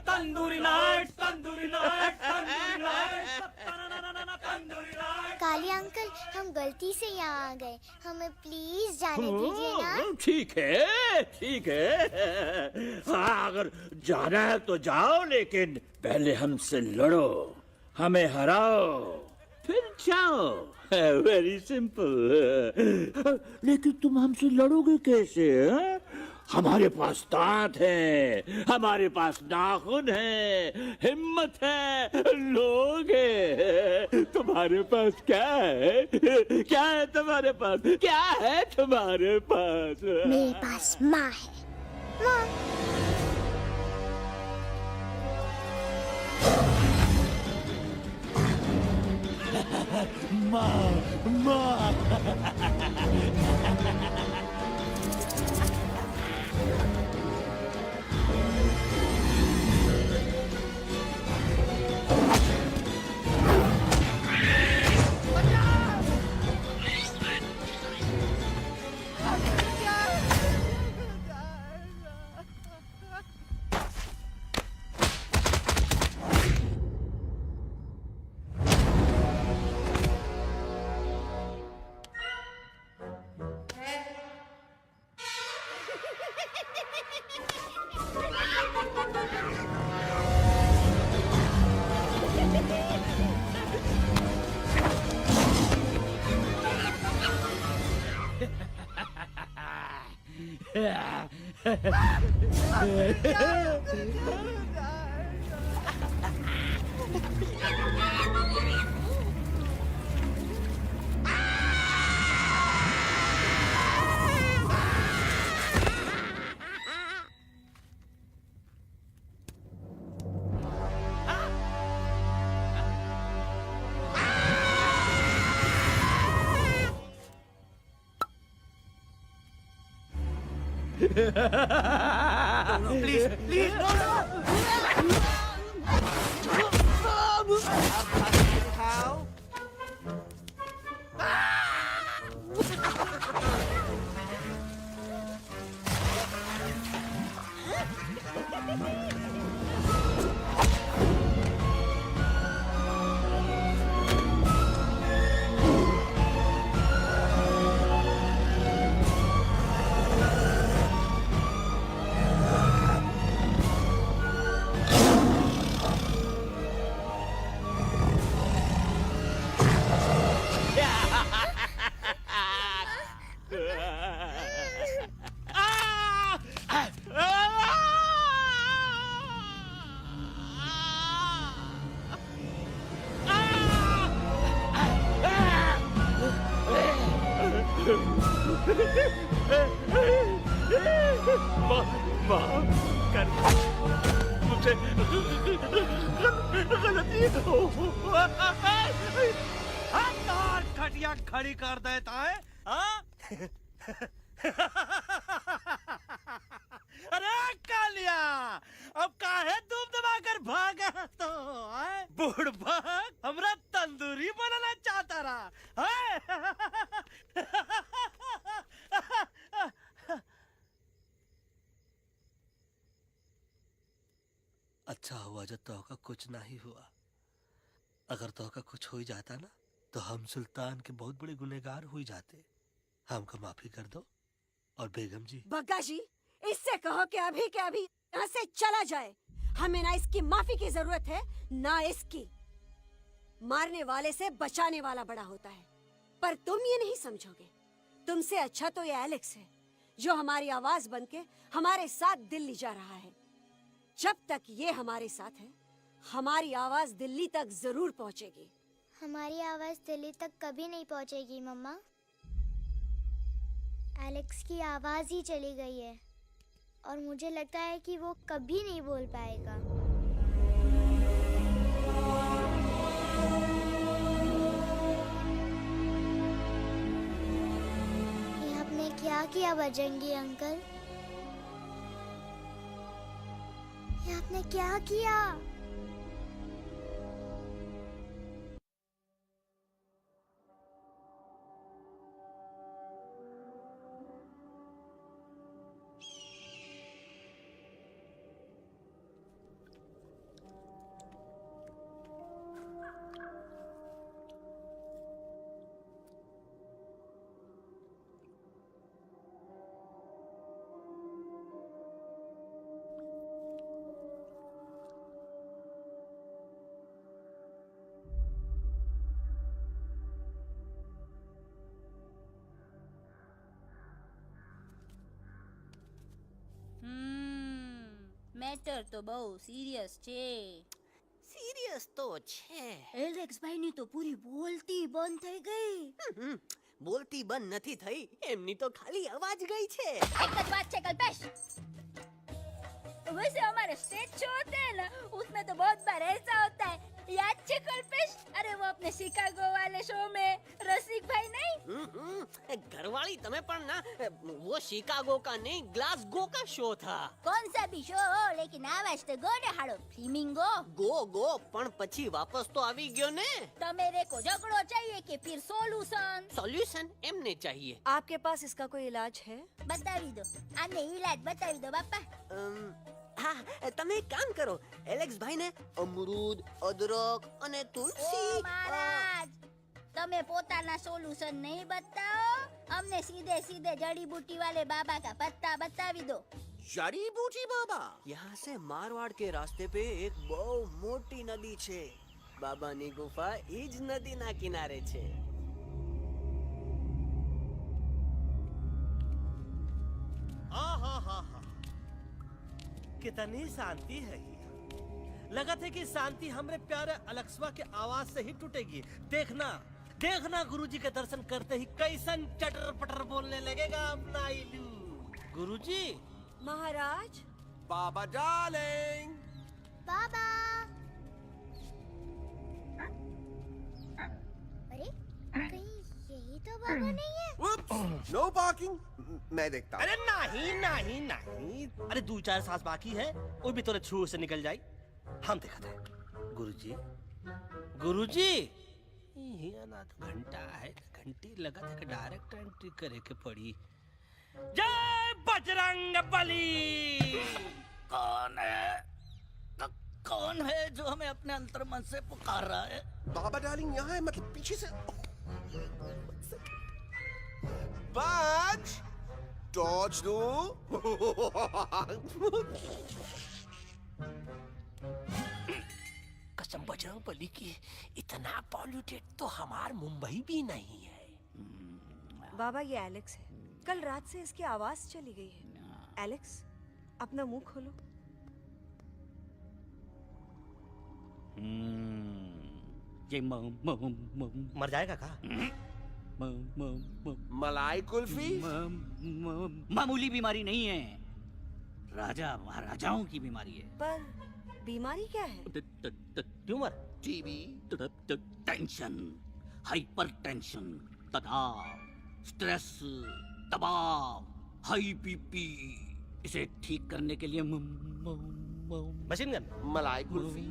Tandoori night, tandoori night, tandoori night, tandoori night. Kaliya uncle, हम गलती से यहाँ आ गए, हमें प्लीज जाने दीजिए ना। ठीक है, ठीक है। हाँ, अगर जाना है तो जाओ, लेकिन पहले हमसे लड़ो, हमें हराओ, फिर जाओ। Very simple. लेकिन तुम हमसे लड़ोगे कैसे? है? हमारे पास दांत है, हमारे पास नाखून है, हिम्मत है, लोग है। तुम्हारे पास क्या है? क्या है तुम्हारे पास? क्या है तुम्हारे पास? मेरे पास माँ है। माँ। माँ, प्लीज प्लीज मुझे गलती तार खटिया खड़ी कर देता है। अरे कालिया, अब काहे धूप दबाकर भागा तो? बुढ़बा हमरा तंदूरी बनाना चाहता रहा। अच्छा हुआ जो तोहका कुछ नहीं हुआ। अगर तोहका कुछ हो ही जाता ना तो हम सुल्तान के बहुत बड़े गुनहगार हो जाते। हमको माफी कर दो। और बेगम जी, बग्गा जी, इससे कहो कि अभी के अभी यहाँ से चला जाए। हमें ना इसकी माफी की जरूरत है ना इसकी। मारने वाले से बचाने वाला बड़ा होता है, पर तुम ये नहीं समझोगे। तुमसे अच्छा तो ये एलेक्स है जो हमारी आवाज बनके हमारे साथ दिल्ली जा रहा है। जब तक ये हमारे साथ है हमारी आवाज दिल्ली तक जरूर पहुंचेगी। हमारी आवाज दिल्ली तक कभी नहीं पहुंचेगी मम्मा। एलेक्स की आवाज ही चली गई है और मुझे लगता है कि वो कभी नहीं बोल पाएगा। ये आपने क्या किया बजरंगी अंकल? ये आपने क्या किया? મેટર તો બહુ સિરિયસ છે. સિરિયસ તો છે. એલેક્સ ભાઈની તો પૂરી બોલતી બંધ થઈ ગઈ. બોલતી બંધ નથી થઈ, એમની તો ખાલી અવાજ ગઈ છે. एक જ बात है कल्पेश, वैसे हमारे स्टेज शो होते हैं ना उसमें तो बहुत बार ऐसा होता है, याद है कल्पेश? अरे वो अपने शिकागो वाले शो में रसिक भाई नहीं? घरवाली तमें पण ना, वो शिकागो का नहीं ग्लासगो का शो था. कौन सा भी शो हो लेकिन आवाज तो गो ने हाड़ो फ्लेमिंगो. गो पण પછી વાપસ તો આવી ગયો ને. तो मेरे को झगड़ो चाहिए कि फिर सोल्यूशन? સોલ્યુશન એમને चाहिए. आपके पास इसका कोई इलाज है? बतावी दो, आने इलाज बतावी दो बापा. હા, તમે એક કામ કરો, એલેક્સ ભાઈને અમરૂદ, અદરક અને તુલસી. ओ महाराज, તમે પોતાના સોલ્યુશન નહીં बताओ, हमने सीधे सीधे जड़ी बूटी वाले बाबा का पत्ता बतावी दो. जड़ी बूटी बाबा? यहाँ से मारवाड़ के रास्ते पे एक बहु मोटी नदी छे. बाबानी गुफा ईज नदी ना किनारे छे. कितनी शांति है ये। लगा था कि शांति हमरे प्यारे अलेक्सवा के आवाज से ही टूटेगी। देखना देखना गुरुजी के दर्शन करते ही कैसन चटर पटर बोलने लगेगा अपना इलू। गुरुजी। महाराज। बाबा डार्लिंग। बाबा। अरे कहीं यही तो बाबा नहीं है? नो पार्किंग, मैं देखता हूँ। अरे नहीं नहीं नहीं, अरे 2-4 सांस बाकी है, वो भी तोरे छू से निकल जाए। हम देखा था गुरुजी। गुरुजी ये ना तो घंटा है, घंटी लगा था कि डायरेक्ट एंट्री करे के पड़ी। जय बजरंग बली। कौन है? कौन है जो हमें अपने अंतर्मन से पुकार रहा है? बाबा डार्लिंग यहाँ है, मतलब पीछे से। बाज टॉर्च दो। कसम बजरंग बली की, इतना पॉल्यूटेड तो हमार मुंबई भी नहीं है। बाबा ये एलेक्स है, कल रात से इसकी आवाज चली गई है। एलेक्स अपना मुंह खोलो। ये मर जाएगा का? मलाई कुल्फी? मामूली बीमारी नहीं है, राजा महाराजाओं की बीमारी है। पर बीमारी क्या है? Tumour, TB, tension, hyper tension, तनाव, स्ट्रेस, दबाव, हाई बीपी। इसे ठीक करने के लिए मशीन गन। मलाई कुल्फी।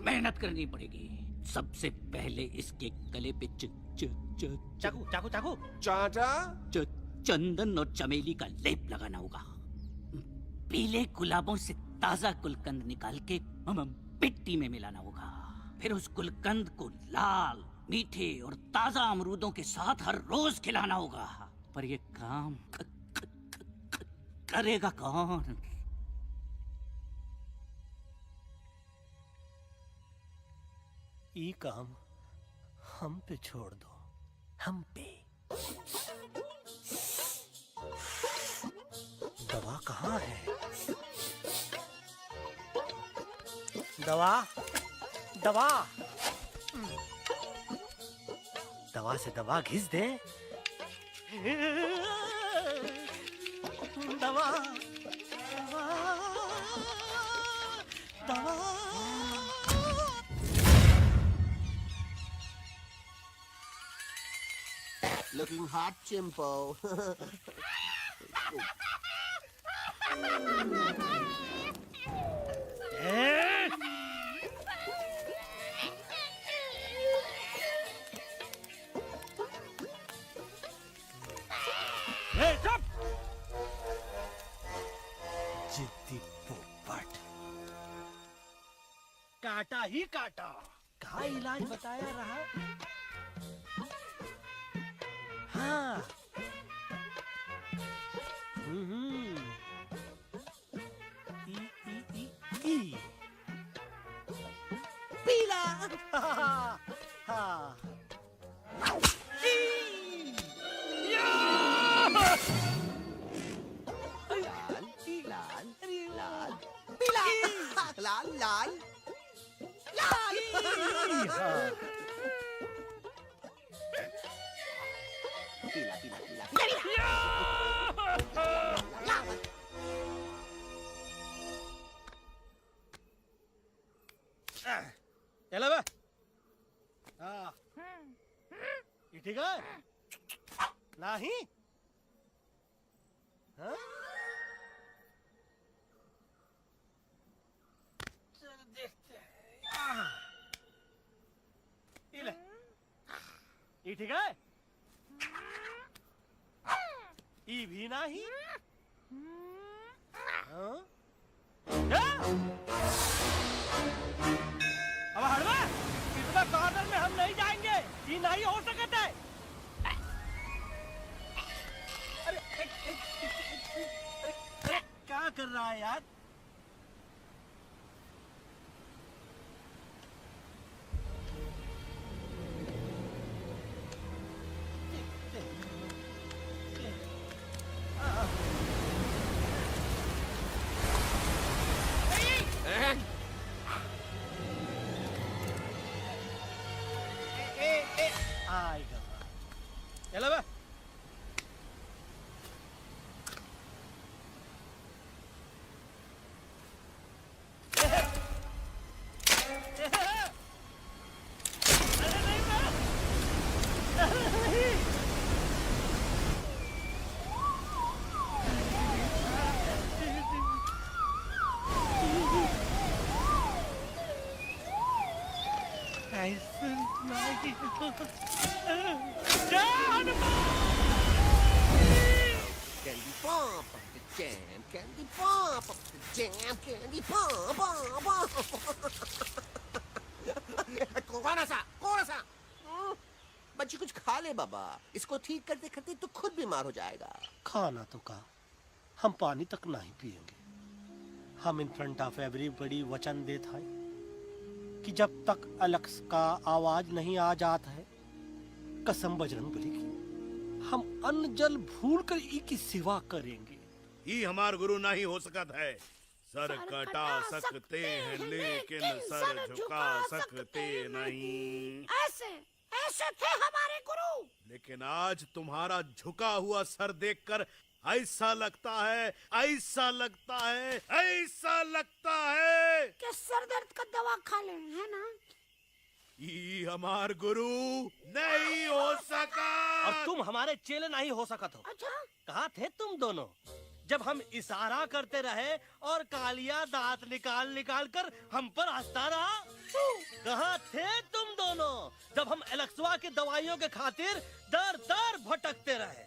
मेहनत करनी पड़ेगी। सबसे पहले इसके गले पे चाकू चाकू चाकू चाचा चंदन और चमेली का लेप लगाना होगा। पीले गुलाबों से ताजा गुलकंद निकाल के मिट्टी में मिलाना होगा। फिर उस गुलकंद को लाल, मीठे और ताजा अमरूदों के साथ हर रोज खिलाना होगा। पर ये काम करेगा कौन? ये काम हम पे छोड़ दो, हम पे। दवा कहाँ है? दवा दवा दवा से दवा घिस दे। दवा दवा दवा। Looking hot, Chimpo. जिद्दी पोपट। काटा ही काटा। का इलाज बताया रहा? हाँ। ई। पीला। हाँ। हाँ। लाल लाल पीला पीला पीला चलो बे। हाँ। ये ठीक है? नहीं? हाँ? चलो देखते हैं। ये ले। ये ठीक है? ये भी नहीं? हाँ? अब हड़वा, इतना कॉर्नर में हम नहीं जाएंगे। ये नहीं हो सकता है। अरे क्या कर रहा है यार? आएगा। चलो बे। Candy pop up the jam, candy pop up the jam, candy pop up. कौन सा? बच्ची कुछ खा ले बाबा। इसको ठीक करते करते तो खुद बीमार हो जाएगा। खाना तो का, हम पानी तक नहीं पिएंगे। हम इन फ्रंट ऑफ एवरीबॉडी वचन देता है कि जब तक अलक्स का आवाज नहीं आ जाता है, कसम बजरंगबली की, हम अन्न जल भूल कर ई की सेवा करेंगे। ये हमार गुरु नहीं हो सकता है। सर कटा सकते हैं लेकिन सर झुका सकते नहीं। ऐसे ऐसे थे हमारे गुरु। लेकिन आज तुम्हारा झुका हुआ सर देखकर ऐसा लगता है, ऐसा लगता है, ऐसा लगता है कि सर दर्द का दवा खा ले, है ना? ये हमार गुरु नहीं हो सका। और तुम हमारे चेले नहीं हो सका तो। अच्छा? कहाँ थे तुम दोनों? जब हम इशारा करते रहे और कालिया दांत निकाल निकाल कर हम पर हंसता रहा? कहाँ थे तुम दोनों जब हम एलेक्सवा की दवाइयों के खातिर दर दर भटकते रहे?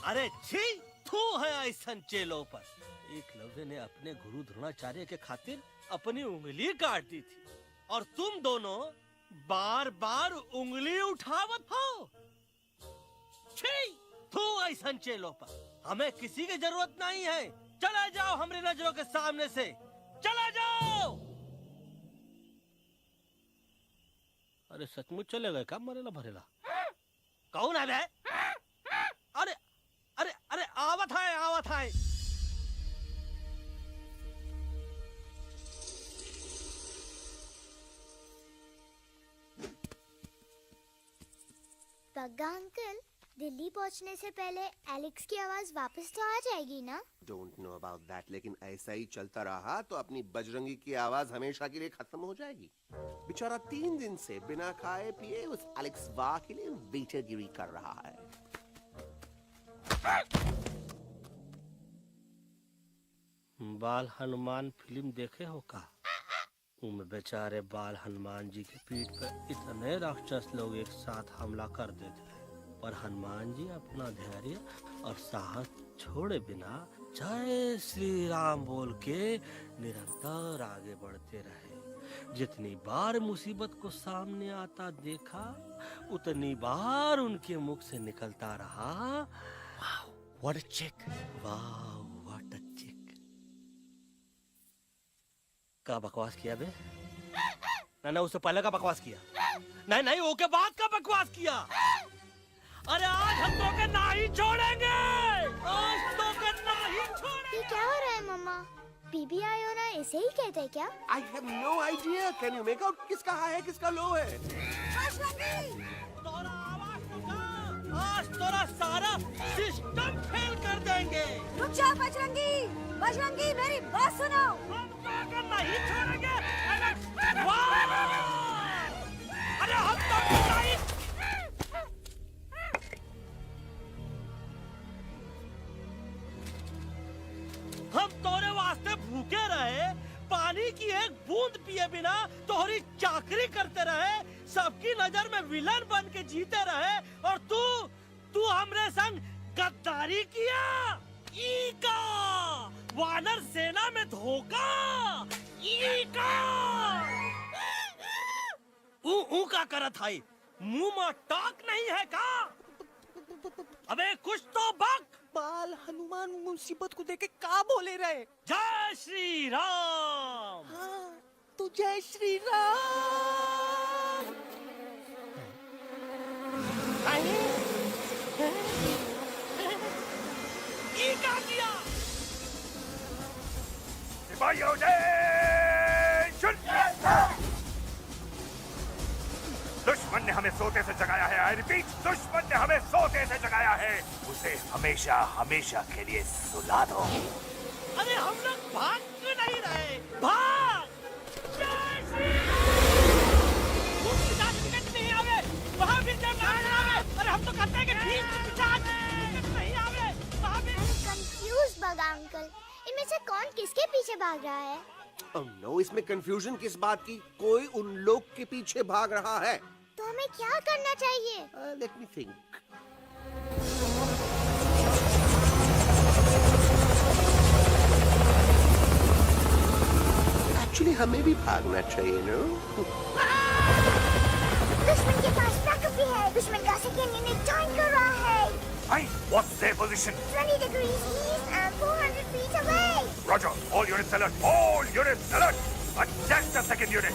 अरे छी, थू है ऐसन चेलों पर। एकलव्य ने अपने गुरु द्रोणाचार्य के खातिर अपनी उंगली काट दी थी और तुम दोनों बार बार उंगली उठावत हो। छी, थू ऐसन चेलों पर। हमें किसी की जरूरत नहीं है। चले जाओ हमारी नजरों के सामने से, चले जाओ। अरे सचमुच चले गए क्या? मरेला भरेला कौन है बे? अरे अरे अरे आवत है, आवत है। बग्गा अंकल, दिल्ली पहुंचने से पहले एलेक्स की आवाज वापस तो आ जाएगी ना? डोंट नो अबाउट दैट, लेकिन ऐसा ही चलता रहा तो अपनी बजरंगी की आवाज हमेशा के लिए खत्म हो जाएगी। बेचारा 3 दिन से बिना खाए पिए उस एलेक्स वाह के लिए वेटरगिरी कर रहा है। बाल हनुमान फिल्म देखे हो का? उनमें बेचारे बाल हनुमान जी की पीठ पर इतने राक्षस लोग एक साथ हमला कर देते हैं, पर हनुमान जी अपना धैर्य और साहस छोड़े बिना जय श्री राम बोल के निरंतर आगे बढ़ते रहे। जितनी बार मुसीबत को सामने आता देखा, उतनी बार उनके मुख से निकलता रहा, व्हाट अ चिक, वाह व्हाट अ चिक। का बकवास किया बे? ना उससे पहले का बकवास किया? नहीं वो के बाद का बकवास किया। अरे आज हम तो के नहीं छोड़ेंगे, आज तो के नहीं छोड़ेंगे। ये क्या हो रहा है मम्मा? बीबी आयोना ऐसे ही कहते हैं क्या? I have no idea. Can you make out किसका हाई है किसका लो है? तोरा आवाज तो आज तोरा सारा सिस्टम फेल कर देंगे। रुक जा बजरंगी, बजरंगी मेरी बात सुनो। नहीं छोड़ेंगे। अरे हम तो नहीं। हम तोरे वास्ते भूखे रहे, पानी की एक बूंद पिए बिना तोहरी चाकरी करते रहे, सबकी नजर में विलन बन के जीते रहे, और तू हमरे संग गद्दारी किया। ईका वानर सेना में धोखा, ईका ऊ का करत है? मुंह में टाक नहीं है का? अबे कुछ तो बक। बाल हनुमान मुसीबत को देखे का बोले रहे? जय श्री राम। हाँ, तो जय श्री राम। ये क्या किया? सिपाहियों दुश्मन ने हमें सोते से जगाया है। आई रिपीट, दुश्मन ने हमें सोते से जगाया है। उसे हमेशा हमेशा के लिए सुला दो। अरे हम लोग भाग क्यों नहीं रहे? भाग! नहीं आवे, वहाँ भी जब नहीं आवे। अरे हम तो कहते हैं कि ठीक नहीं आवे, वहाँ भी। कंफ्यूज बग्गा अंकल, इनमें से कौन किसके पीछे भाग रहा है? नो, इसमें कंफ्यूजन किस बात की? कोई उन लोग के पीछे भाग रहा है। तो हमें क्या करना चाहिए? Let me think. एक्चुअली हमें भी भागना चाहिए, नो? दुश्मन के पास बैकअप भी है। दुश्मन का सेकेंड यूनिट जॉइन कर रहा है। Hey, what's their position? 20 degrees east and 400 feet away. Roger, all units alert. All units alert. Attack the second unit.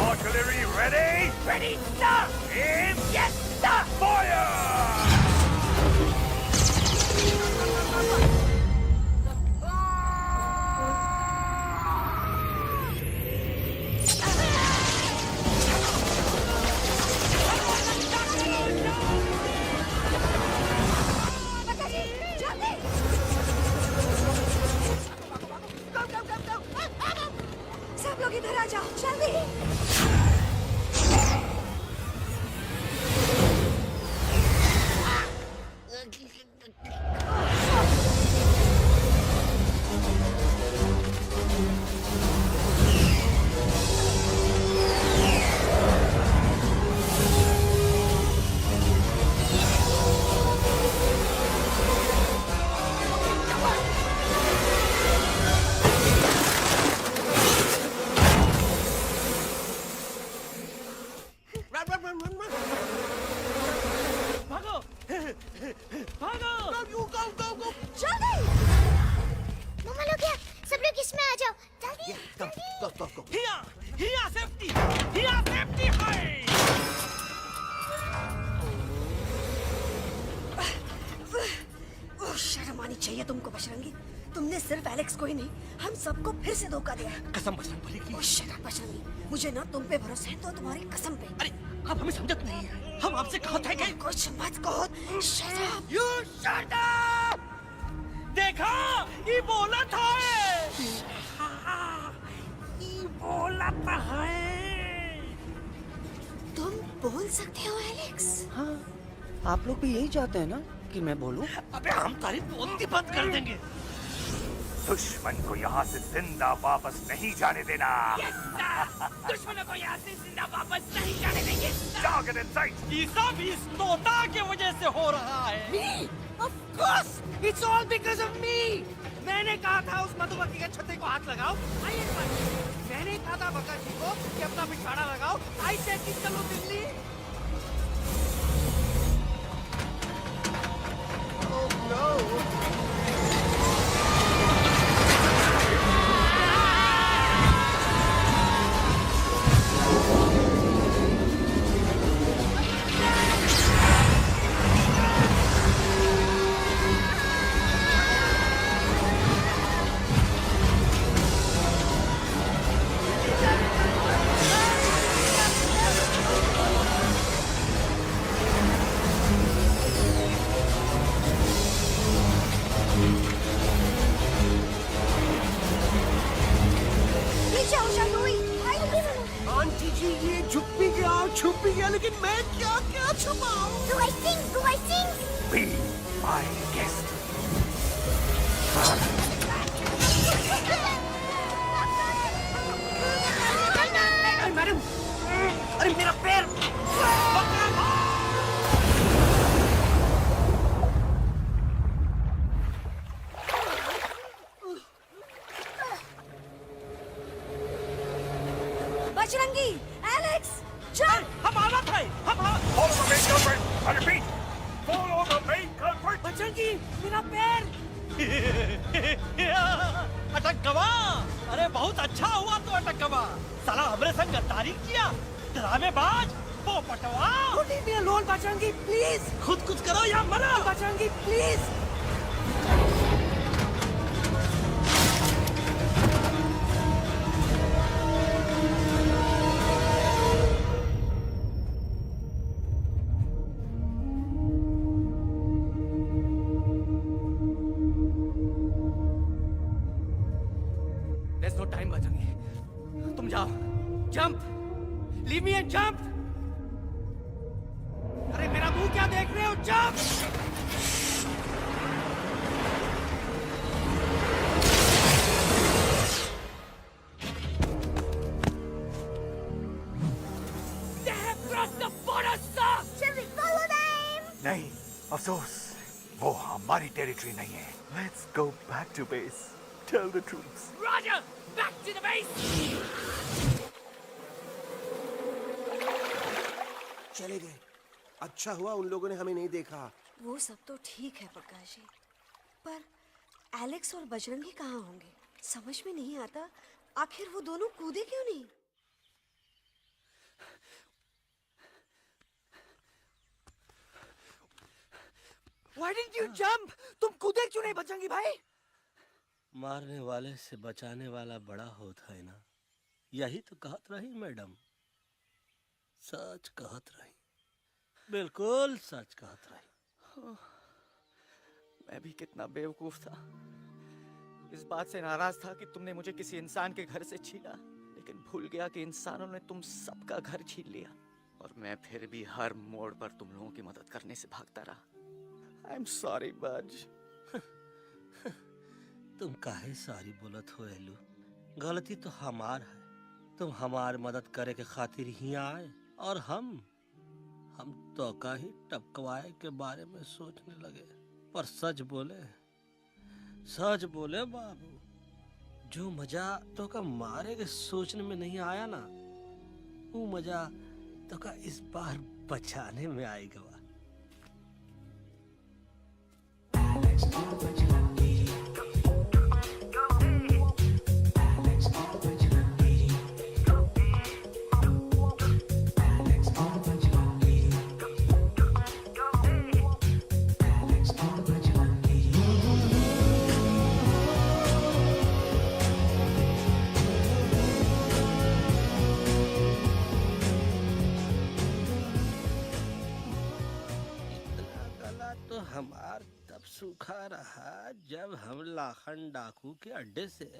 Artillery ready? Ready, sir. Aim. Yes, sir. Fire! Bajrangi, तुमने सिर्फ Alex को ही नहीं, हम सबको फिर से धोखा दिया है। कसम बजरंग बली की। शट अप बजरंगी, मुझे ना तुम पे भरोसा है तो तुम्हारी कसम पे। अरे आप हमें समझत नहीं है, हम आपसे कहा था कि कुछ मत कहो। Shut up. You shut up. देखा, ये बोला था, ये बोला था है। तुम बोल सकते हो एलेक्स? हाँ, आप लोग भी यही चाहते हैं ना कि मैं बोलूं? अबे हम तारीफ बोलती बंद कर देंगे। दुश्मन को यहाँ से जिंदा वापस नहीं जाने देना। दुश्मनों को यहाँ से जिंदा वापस नहीं जाने देंगे। Target in sight. ये सब इस तोता के वजह से हो रहा है। Me? Of course! It's all because of me! मैंने कहा था उस मधुमक्खी के छत्ते को हाथ लगाओ। आइए मैंने कहा था भगत जी को कि अपना पिछवाड़ा लगाओ। आई सेड कि चलो दिल्ली। Oh no! आंटी जी, ये झुक भी गया, छुप भी गया, लेकिन मैं क्या क्या छुपाऊं? Do I sing? Be my guest. Madam, अरे मेरा पैर! बजरंगी, एलेक्स, चल। हम आना था, Follow the main culprit. I repeat, follow the main culprit. Bajrangi, मेरा पैर! अटक गवा। अरे बहुत अच्छा हुआ तो अटक गवा। साला हमरे संग गद्दारी किया, ड्रामेबाज, पोपटवा। Leave me alone, Bajrangi, please! खुद कुछ करो या मरो। Bajrangi, please! There's no time, Bajrangi. तुम जाओ, jump, leave me and jump। अरे मेरा मुंह क्या देख रहे हो? Jump! They have crossed the border, sir. Shall we follow them? नहीं, अफसोस, वो हमारी टेरिटरी नहीं है। Let's go back to base. Tell the troops. Roger, back to the base. चले गए। अच्छा हुआ उन लोगों ने हमें नहीं देखा। वो सब तो ठीक है प्रकाश जी, पर एलेक्स और बजरंगी कहाँ होंगे? समझ में नहीं आता, आखिर वो दोनों कूदे क्यों नहीं? Why didn't you jump? तुम कूदे क्यों नहीं बजरंगी भाई? मारने वाले से बचाने वाला बड़ा होता है ना, यही तो कहत रही मैडम। सच कहत रही, बिल्कुल सच कहत रही। मैं भी कितना बेवकूफ था। इस बात से नाराज था कि तुमने मुझे किसी इंसान के घर से छीना, लेकिन भूल गया कि इंसानों ने तुम सबका घर छीन लिया, और मैं फिर भी हर मोड़ पर तुम लोगों की मदद करने से भागता रहा। I'm sorry, बज। तुम काहे सारी बोलत हो एलू? गलती तो हमार है। तुम हमार मदद करे के खातिर ही आए, और हम तो का ही टपकवाए के बारे में सोचने लगे। पर सच बोले बाबू, जो मजा तो का मारे के सोचने में नहीं आया ना, वो मजा तो का इस बार बचाने में आएगा। हमार तब सूखा रहा जब हम लाखन डाकू के अड्डे से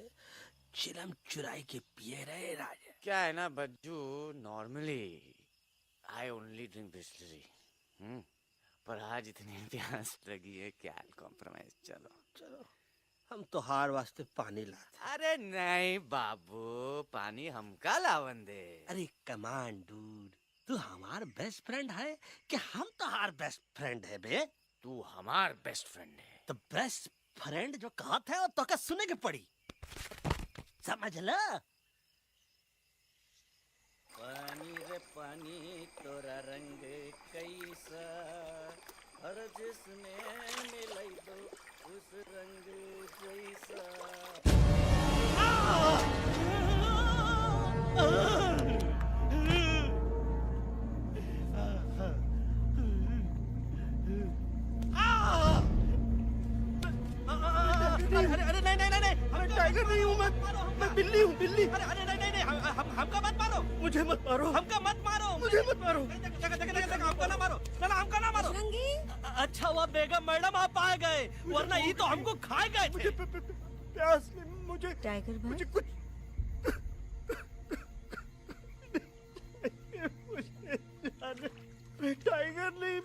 चिलम चुराई के पिए रहे राजा। क्या है ना Bajju, normally I only drink Bisleri, पर आज इतनी प्यास लगी है क्या कॉम्प्रोमाइज। चलो चलो हम तो हार वास्ते पानी लाते। अरे नहीं बाबू, पानी हमका लावन दे। अरे कमान डूड, तू हमार बेस्ट फ्रेंड है कि हम तो हार बेस्ट फ्रेंड है बे। तू हमार बेस्ट फ्रेंड है तो बेस्ट फ्रेंड जो कहा था वो तो क्या सुने के पड़ी, समझ ला। पानी रे पानी तोरा रंग कैसा, हर जिसमें मिलाई दो उस रंग जैसा। अरे अरे नहीं नहीं नहीं, अरे टाइगर नहीं हूँ मैं बिल्ली हूँ बिल्ली। अरे अरे नहीं नहीं नहीं, हमका मत मारो, मुझे मत मारो, हमका मत मारो, मुझे मत मारो, हमका ना मारो, ना ना हमका ना मारो। अच्छा हुआ बेगम मैडम आप आ गए, वरना ये तो हमको खाए गए थे। प्यास में मुझे टाइगर भाई, मुझे कुछ मैं टाइगर नहीं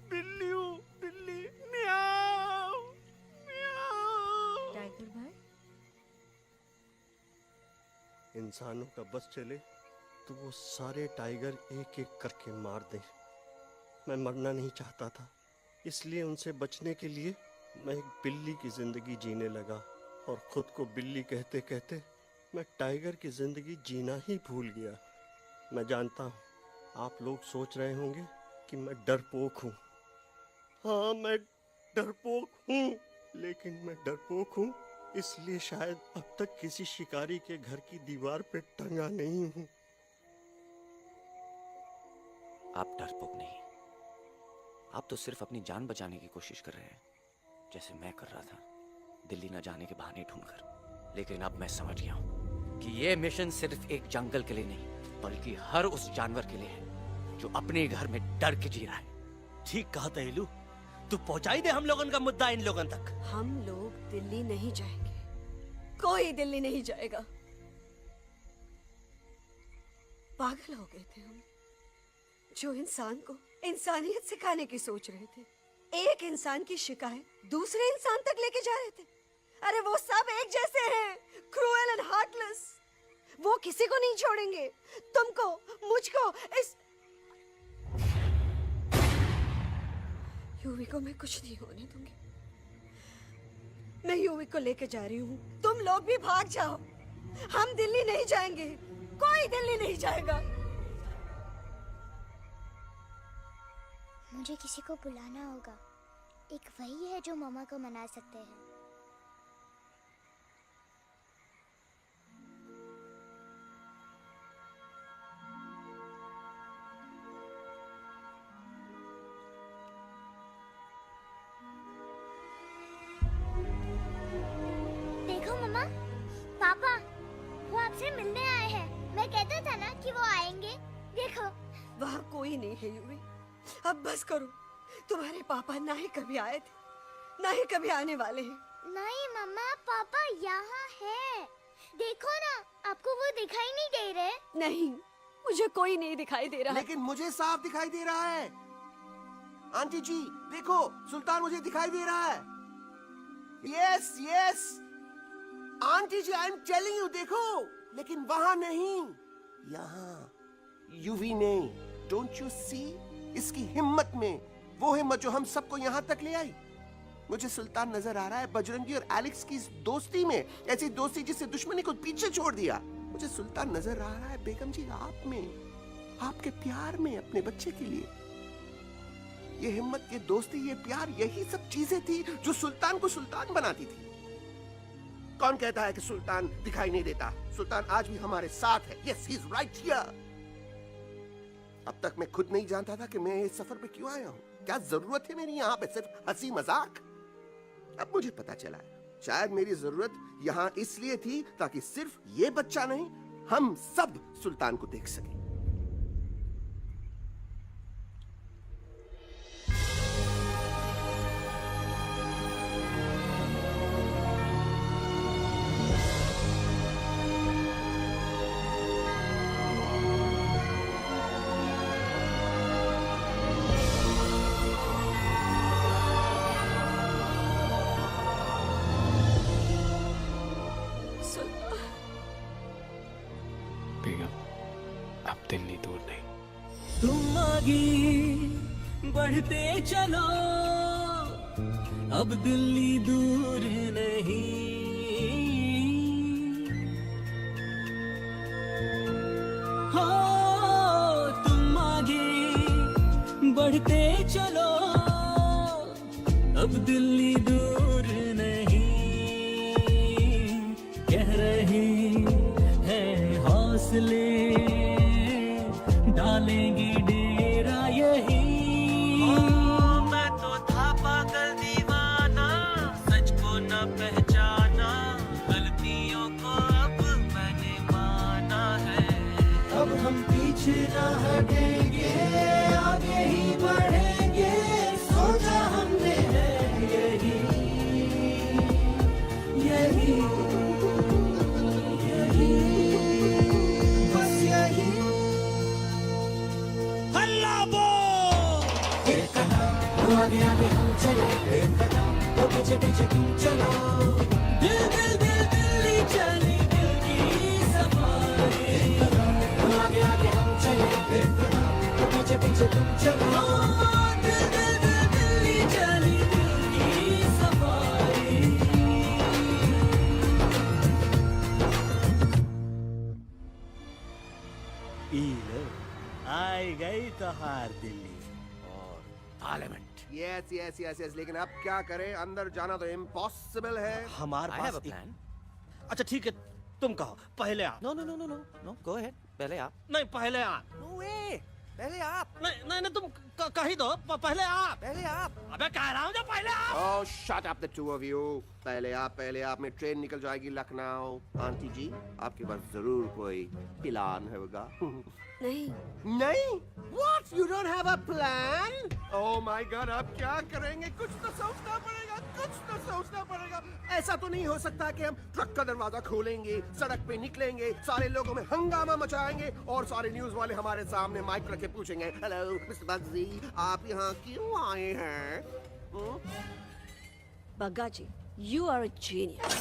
बिल्ली हूँ बिल्ली। म्याऊ म्याऊ। टाइगर भाई, इंसानों का बस चले तो वो सारे टाइगर एक एक करके मार दें। मैं मरना नहीं चाहता था, इसलिए उनसे बचने के लिए मैं एक बिल्ली की जिंदगी जीने लगा, और खुद को बिल्ली कहते कहते मैं टाइगर की जिंदगी जीना ही भूल गया। मैं जानता हूँ आप लोग सोच रहे होंगे कि मैं डरपोक हूँ। हाँ मैं डरपोक हूँ, लेकिन मैं डरपोक हूँ इसलिए शायद अब तक किसी शिकारी के घर की दीवार पे टंगा नहीं हूँ। आप डरपोक नहीं, आप तो सिर्फ अपनी जान बचाने की कोशिश कर रहे हैं, जैसे मैं कर रहा था दिल्ली न जाने के बहाने ढूंढकर। लेकिन अब मैं समझ गया हूँ कि ये मिशन सिर्फ एक जंगल के लिए नहीं, बल्कि हर उस जानवर के लिए है जो अपने घर में डर के जी रहा है। ठीक कहा तैलू, तू पहुंचाई दे हम लोगन का मुद्दा इन लोगन तक। हम लोग दिल्ली नहीं जाएंगे, कोई दिल्ली नहीं जाएगा। पागल हो गए थे हम, जो इंसान को इंसानियत सिखाने की सोच रहे थे, एक इंसान की शिकायत दूसरे इंसान तक लेके जा रहे थे। अरे वो सब एक जैसे हैं, क्रूएल एंड हार्टलेस। वो किसी को नहीं छोड़ेंगे, तुमको, मुझको, इस यूवी को मैं कुछ नहीं होने दूंगी। मैं यूवी को लेके जा रही हूँ, तुम लोग भी भाग जाओ। हम दिल्ली नहीं जाएंगे, कोई दिल्ली नहीं जाएगा। मुझे किसी को बुलाना होगा, एक वही है जो मामा को मना सकते हैं। देखो मम्मा, पापा वो आपसे मिलने आए हैं। मैं कहता था ना कि वो आएंगे। देखो वहाँ कोई नहीं है यूवी, अब बस करो। तुम्हारे पापा ना ही कभी आए थे, ना ही कभी आने वाले हैं। नहीं मम्मा, पापा यहाँ है। देखो ना, आपको वो दिखाई नहीं दे रहे? नहीं, मुझे कोई नहीं दिखाई दे रहा। लेकिन मुझे साफ दिखाई दे रहा है। आंटी जी देखो, सुल्तान मुझे दिखाई दे रहा है। Yes yes aunty ji, I am telling you, देखो। लेकिन वहां नहीं, यहाँ यूवी ने। डोंट यू सी इसकी हिम्मत में, वो हिम्मत जो हम सबको यहाँ तक ले आई। मुझे सुल्तान नजर आ रहा है बजरंगी और एलेक्स की इस दोस्ती में, ऐसी दोस्ती जिससे दुश्मनी को पीछे छोड़ दिया। मुझे सुल्तान नजर आ रहा है बेगम जी आप में, आपके प्यार में अपने बच्चे के लिए। ये हिम्मत, ये दोस्ती, ये प्यार, यही सब चीजें थी जो सुल्तान को सुल्तान बनाती थी। कौन कहता है कि सुल्तान दिखाई नहीं देता? सुल्तान आज भी हमारे साथ है। Yes he is right here. अब तक मैं खुद नहीं जानता था कि मैं इस सफर पे क्यों आया हूँ, क्या जरूरत है मेरी यहाँ पे, सिर्फ हंसी मजाक। अब मुझे पता चला है, शायद मेरी जरूरत यहाँ इसलिए थी ताकि सिर्फ ये बच्चा नहीं, हम सब सुल्तान को देख सकें। बेगम, अब दिल्ली दूर नहीं। तुम आगे बढ़ते चलो, अब दिल्ली दूर नहीं। हो तुम आगे बढ़ते चलो, अब दिल्ली दूर नहीं। कह रहे हैं हौसले, डालेंगे डेरा यही। मैं तो था पागल दीवाना, सच को न पहचाना, गलतियों को अब मैंने माना है। अब हम पीछे न हटेंगे, आगे ही बढ़ेंगे, सोचा हमने है यही यही यही, बस यही। हल्ला बोल! एक कदम आगे आगे हम चले, एक कदम तो पीछे पीछे तुम चलो। दिल दिल दिल दिल्ली चली, दिल की सफारी। एक कदम आगे आगे हम चले, एक कदम तो पीछे पीछे तुम चलो। दिल दिल दिल दिल्ली चली, दिल की सफारी। आई गई तो हार दिल्ली और parliament. Yes yes yes yes, लेकिन अब क्या करें, अंदर जाना तो इम्पॉसिबल है। हमारे पास प्लान। अच्छा ठीक है, तुम कहो, पहले आप। No no no no no no, go ahead, पहले आप। नहीं, पहले आप। नो वे, पहले आप। नहीं नहीं नहीं, तुम कही दो, पहले आप। पहले आप। अबे कह रहा हूँ जो पहले आप। Oh shut up the two of you. पहले आप में ट्रेन निकल जाएगी लखनऊ। आंटी जी, आपके पास जरूर कोई प्लान होगा। नहीं नहीं? What? You don't have a plan? Oh my God, अब क्या करेंगे? कुछ तो सोचना पड़ेगा, कुछ तो सोचना पड़ेगा। ऐसा तो नहीं हो सकता कि हम ट्रक का दरवाजा खोलेंगे, सड़क पे निकलेंगे, सारे लोगों में हंगामा मचाएंगे और सारे न्यूज वाले हमारे सामने माइक रख के पूछेंगे, हेलो मिस्टर बग्जी, आप यहाँ क्यों आए हैं? बग्गा जी, you are a genius.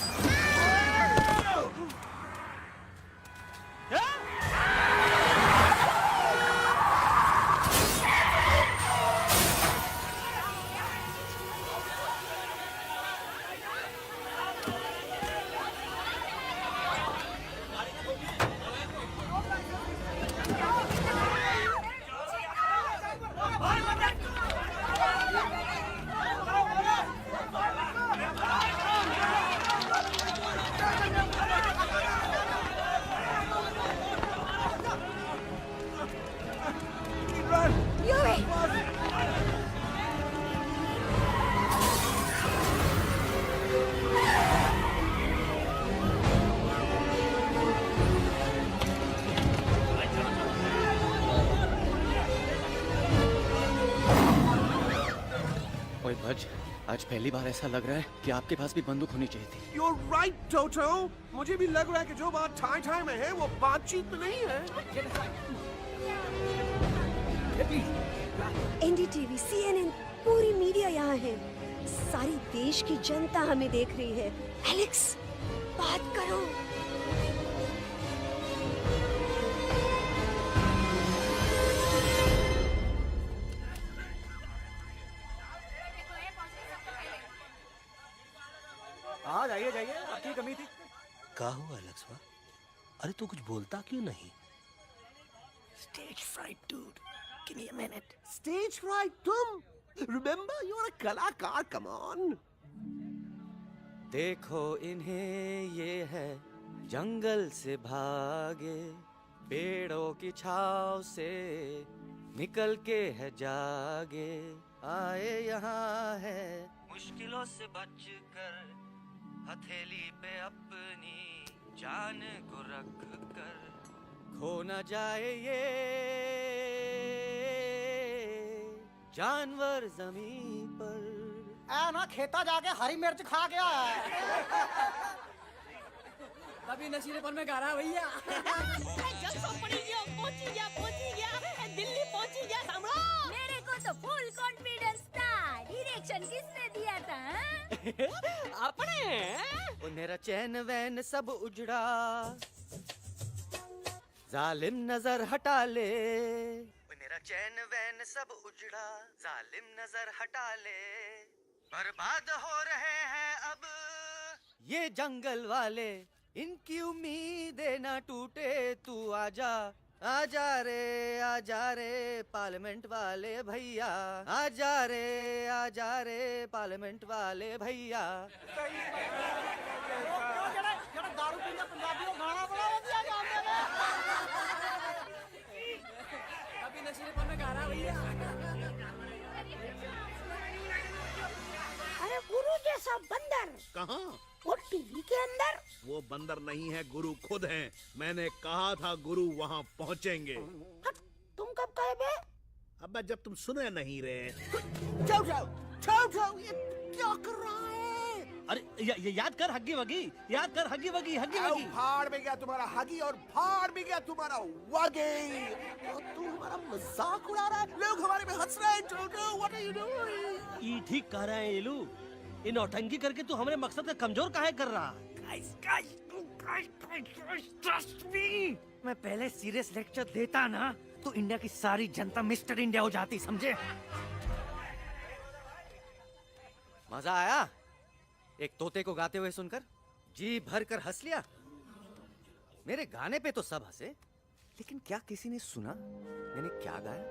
ओए भज, आज पहली बार ऐसा लग रहा है कि आपके पास भी बंदूक होनी चाहिए थी। You're right, Toto. मुझे भी लग रहा है कि जो बात ठाई ठाई में है वो बातचीत में नहीं है। NDTV, CNN, पूरी मीडिया यहाँ है। सारी देश की जनता हमें देख रही है। एलेक्स, बात करो। हाँ जाइए जाइए, आपकी कमी थी। क्या हुआ लक्ष्मा? अरे तू कुछ बोलता क्यों नहीं? Stage fright, dude. Give me a minute. Stage fright, तुम? Remember, you're a कलाकार. Come on. देखो इन्हें, ये है जंगल से भागे, पेड़ों की छाव से निकल के है जागे, आए यहाँ है मुश्किलों से बचकर, हथेली पे अपनी जान को रख कर, खो न जाए ये जानवर जमीन पर। ना खेता जाके हरी मिर्च खा गया है। कभी नशीलेपन में गा रहा है भैया। दिल्ली पहुंची गया सामने। मेरे को तो फुल कॉन्फिडेंस था। डायरेक्शन किसने दिया था? अपने। मेरा चैन वैन सब उजड़ा, जालिम नजर हटा ले, मेरा चैन वैन सब उजड़ा, जालिम नजर हटा ले, बर्बाद हो रहे हैं अब ये जंगल वाले, इनकी उम्मीदें ना टूटे, तू आजा आजा रे पार्लियामेंट वाले भैया, आजा रे पार्लियामेंट वाले भैया। दारू पीने पंजाबी को गाना बड़ा दिया जाता है। अभी नशीलेपन में गाना भैया। अरे गुरु जैसा बंदर कहाँ? वो टीवी के अंदर। वो बंदर नहीं है, गुरु खुद हैं। मैंने कहा था गुरु वहाँ पहुँचेंगे। तुम कब कहे बे? अब जब तुम सुने नहीं रहे। जाओ, ये क्या कर रहा है? अरे याद कर हग्गी वगी, याद कर हग्गी वगी। भाड़ में गया तुम्हारा हगी और भाड़ में गया तुम्हारा वगी। तू हमारा मजाक उड़ा रहा है, लोग हमारे में हंस रहे हैं। What are you doing? ये ठीक कह रहे हैं येलू, इन नौटंकी करके तू हमारे मकसद का कमजोर काहे कर रहा है? मैं पहले सीरियस लेक्चर देता ना तो इंडिया की सारी जनता मिस्टर इंडिया हो जाती, समझे? मजा आया एक तोते को गाते हुए सुनकर? जी भर कर हंस लिया। मेरे गाने पे तो सब हंसे, लेकिन क्या किसी ने सुना मैंने क्या गाया?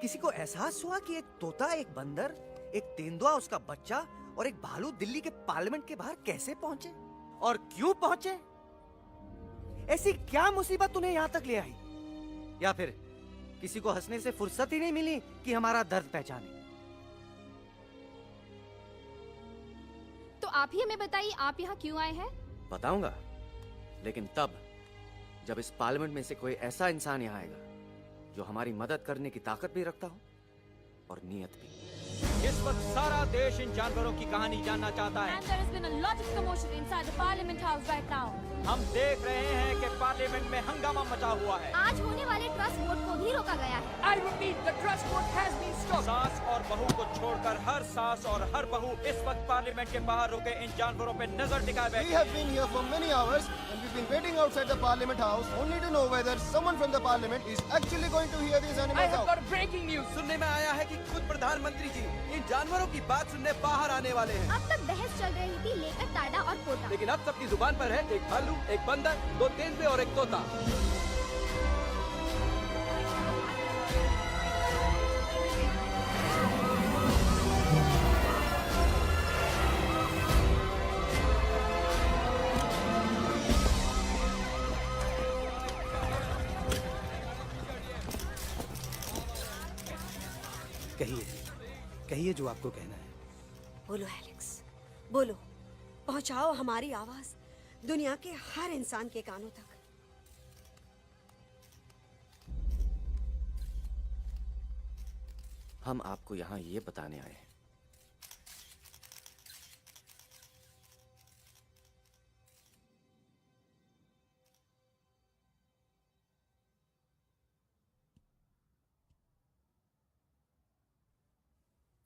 किसी को एहसास हुआ कि एक तोता, एक बंदर, एक तेंदुआ, उसका बच्चा और एक भालू दिल्ली के पार्लियामेंट के बाहर कैसे पहुंचे और क्यों पहुंचे? ऐसी क्या मुसीबत उन्हें यहां तक ले आई? या फिर किसी को हंसने से फुर्सत ही नहीं मिली कि हमारा दर्द पहचाने? तो आप ही हमें बताइए, आप यहाँ क्यों आए हैं? बताऊंगा, लेकिन तब जब इस पार्लियामेंट में से कोई ऐसा इंसान यहाँ आएगा जो हमारी मदद करने की ताकत भी रखता हो और नीयत भी। इस वक्त सारा देश इन जानवरों की कहानी जानना चाहता है। And there has been a lot of commotion inside the Parliament House right now. हम देख रहे हैं कि पार्लियामेंट में हंगामा मचा हुआ है। आज होने वाले ट्रस्ट वोट को भी रोका गया है। I repeat, the trust vote has been stopped. सास और बहू को छोड़कर हर सास और हर बहू इस वक्त पार्लियामेंट के बाहर रुके इन जानवरों पे नजर टिकाए बैठे। We have been here for many hours and we've been waiting outside the Parliament House only to know whether someone from the Parliament is actually going to hear these animals out. I have got breaking news. सुनने में आया है कि खुद प्रधानमंत्री जी इन जानवरों की बात सुनने बाहर आने वाले हैं। अब तक बहस चल रही थी लेकर टाडा और पोता, लेकिन अब सबकी जुबान पर है एक भालू, एक बंदर, दो तेंदुए और एक तोता। कहिए जो आपको कहना है। बोलो एलेक्स, बोलो, पहुंचाओ हमारी आवाज दुनिया के हर इंसान के कानों तक। हम आपको यहाँ ये बताने आए हैं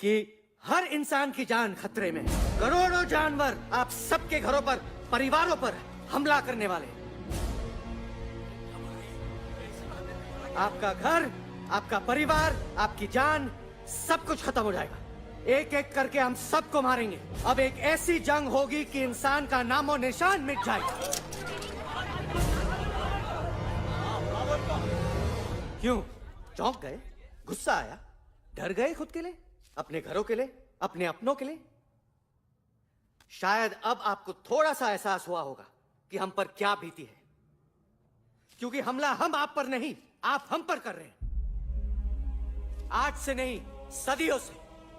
कि हर इंसान की जान खतरे में है। करोड़ों जानवर आप सबके घरों पर, परिवारों पर हमला करने वाले। आपका घर, आपका परिवार, आपकी जान, सब कुछ खत्म हो जाएगा। एक एक करके हम सबको मारेंगे। अब एक ऐसी जंग होगी कि इंसान का नामो निशान मिट जाएगा। क्यों चौंक गए? गुस्सा आया? डर गए खुद के लिए, अपने घरों के लिए, अपने अपनों के लिए? शायद अब आपको थोड़ा सा एहसास हुआ होगा कि हम पर क्या बीती है, क्योंकि हमला हम आप पर नहीं, आप हम पर कर रहे हैं। आज से नहीं, सदियों से,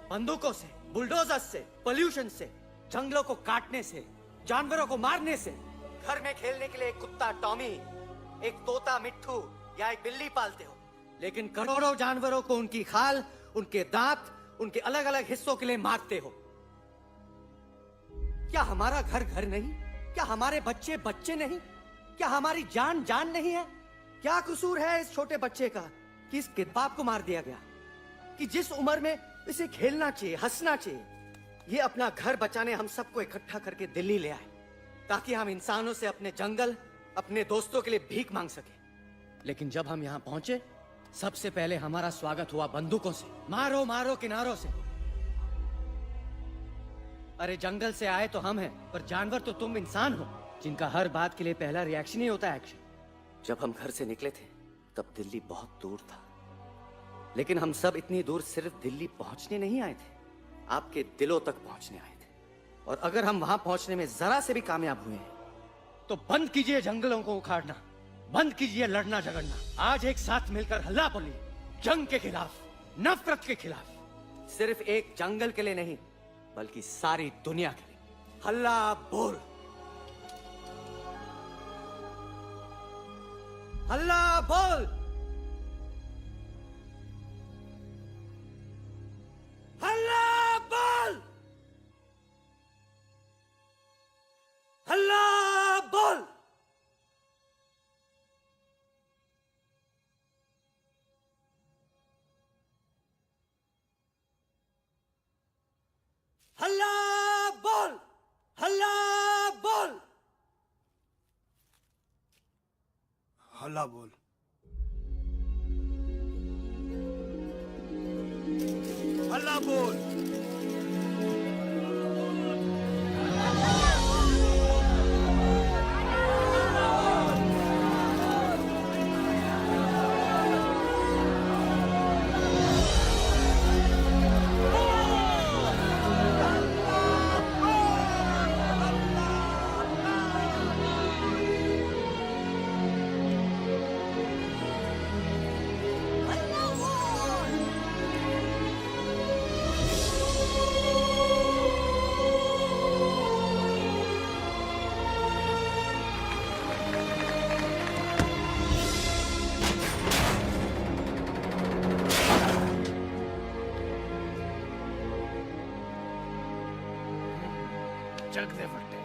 बंदूकों से, बुलडोजर से, पोल्यूशन से, जंगलों को काटने से, जानवरों को मारने से। घर में खेलने के लिए एक कुत्ता टॉमी, एक तोता मिट्ठू या एक बिल्ली पालते हो, लेकिन करोड़ों जानवरों को उनकी खाल, उनके दांत, उनके अलग अलग हिस्सों के लिए मारते हो। क्या हमारा घर घर नहीं? क्या हमारे बच्चे बच्चे नहीं? क्या हमारी जान जान नहीं है? क्या कसूर है इस छोटे बच्चे का कि इसके बाप को मार दिया गया, कि जिस उम्र में इसे खेलना चाहिए, हंसना चाहिए? ये अपना घर बचाने हम सबको इकट्ठा करके दिल्ली ले आए ताकि हम इंसानों से अपने जंगल, अपने दोस्तों के लिए भीख मांग सके। लेकिन जब हम यहाँ पहुंचे, सबसे पहले हमारा स्वागत हुआ बंदूकों से। मारो मारो किनारों से। अरे जंगल से आए तो हम हैं, पर जानवर तो तुम इंसान हो, जिनका हर बात के लिए पहला रिएक्शन ही होता है एक्शन। जब हम घर से निकले थे तब दिल्ली बहुत दूर था, लेकिन हम सब इतनी दूर सिर्फ दिल्ली पहुंचने नहीं आए थे, आपके दिलों तक पहुंचने आए थे। और अगर हम वहां पहुंचने में जरा से भी कामयाब हुए हैं, तो बंद कीजिए जंगलों को उखाड़ना, बंद कीजिए लड़ना झगड़ना। आज एक साथ मिलकर हल्ला बोलिए, जंग के खिलाफ, नफरत के खिलाफ। सिर्फ एक जंगल के लिए नहीं, बल्कि सारी दुनिया के लिए। हल्ला बोल, हल्ला बोल, हल्ला बोल, हल्ला बोल। हल्ला बोल, हल्ला बोल, हल्ला बोल। हल्ला बोल। जग दे फटे।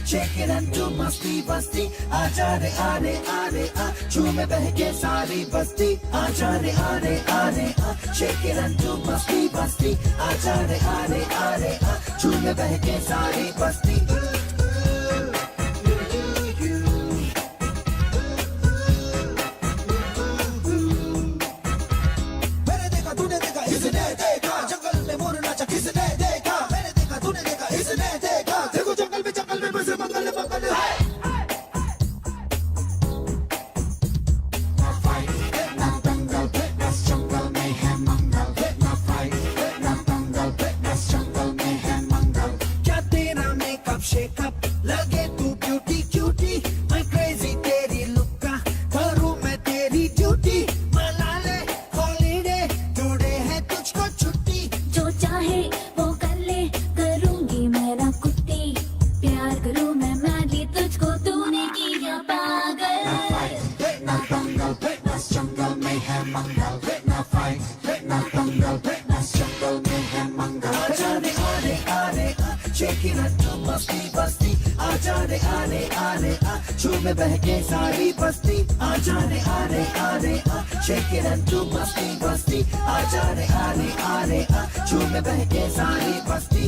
Shake it and do masti basti. Aaja re aare aare a. Chume behke sari basti. Aaja re aare aare a. Shake it and do masti basti. Aaja re aare aare a. Chume behke sari basti. मैंने देखा तूने देखा इसने देखा जंगल में मोर नाचा किसने देखा मैंने देखा तूने देखा इसने देखा देखो जंगल में बसे मंगल मंगल क्या तेरा मेकअप शेकअप लगे तू ब्यूटी क्यूटी मैं क्रेजी तेरी लुक का करूं मैं तेरी ड्यूटी मना ले हॉलीडे टुडे है तुझको छुट्टी जो चाहे वो कर ले करूंगी मेरा कुत्ती प्यार करूं मैं मैडली तुझको तूने किया जाने आने आने आ झूम बहके सारी बस्ती आ जाने आने आने आ शेक इट एंड डू मस्ती बस्ती आ जाने आने आने आ झूम बहके सारी बस्ती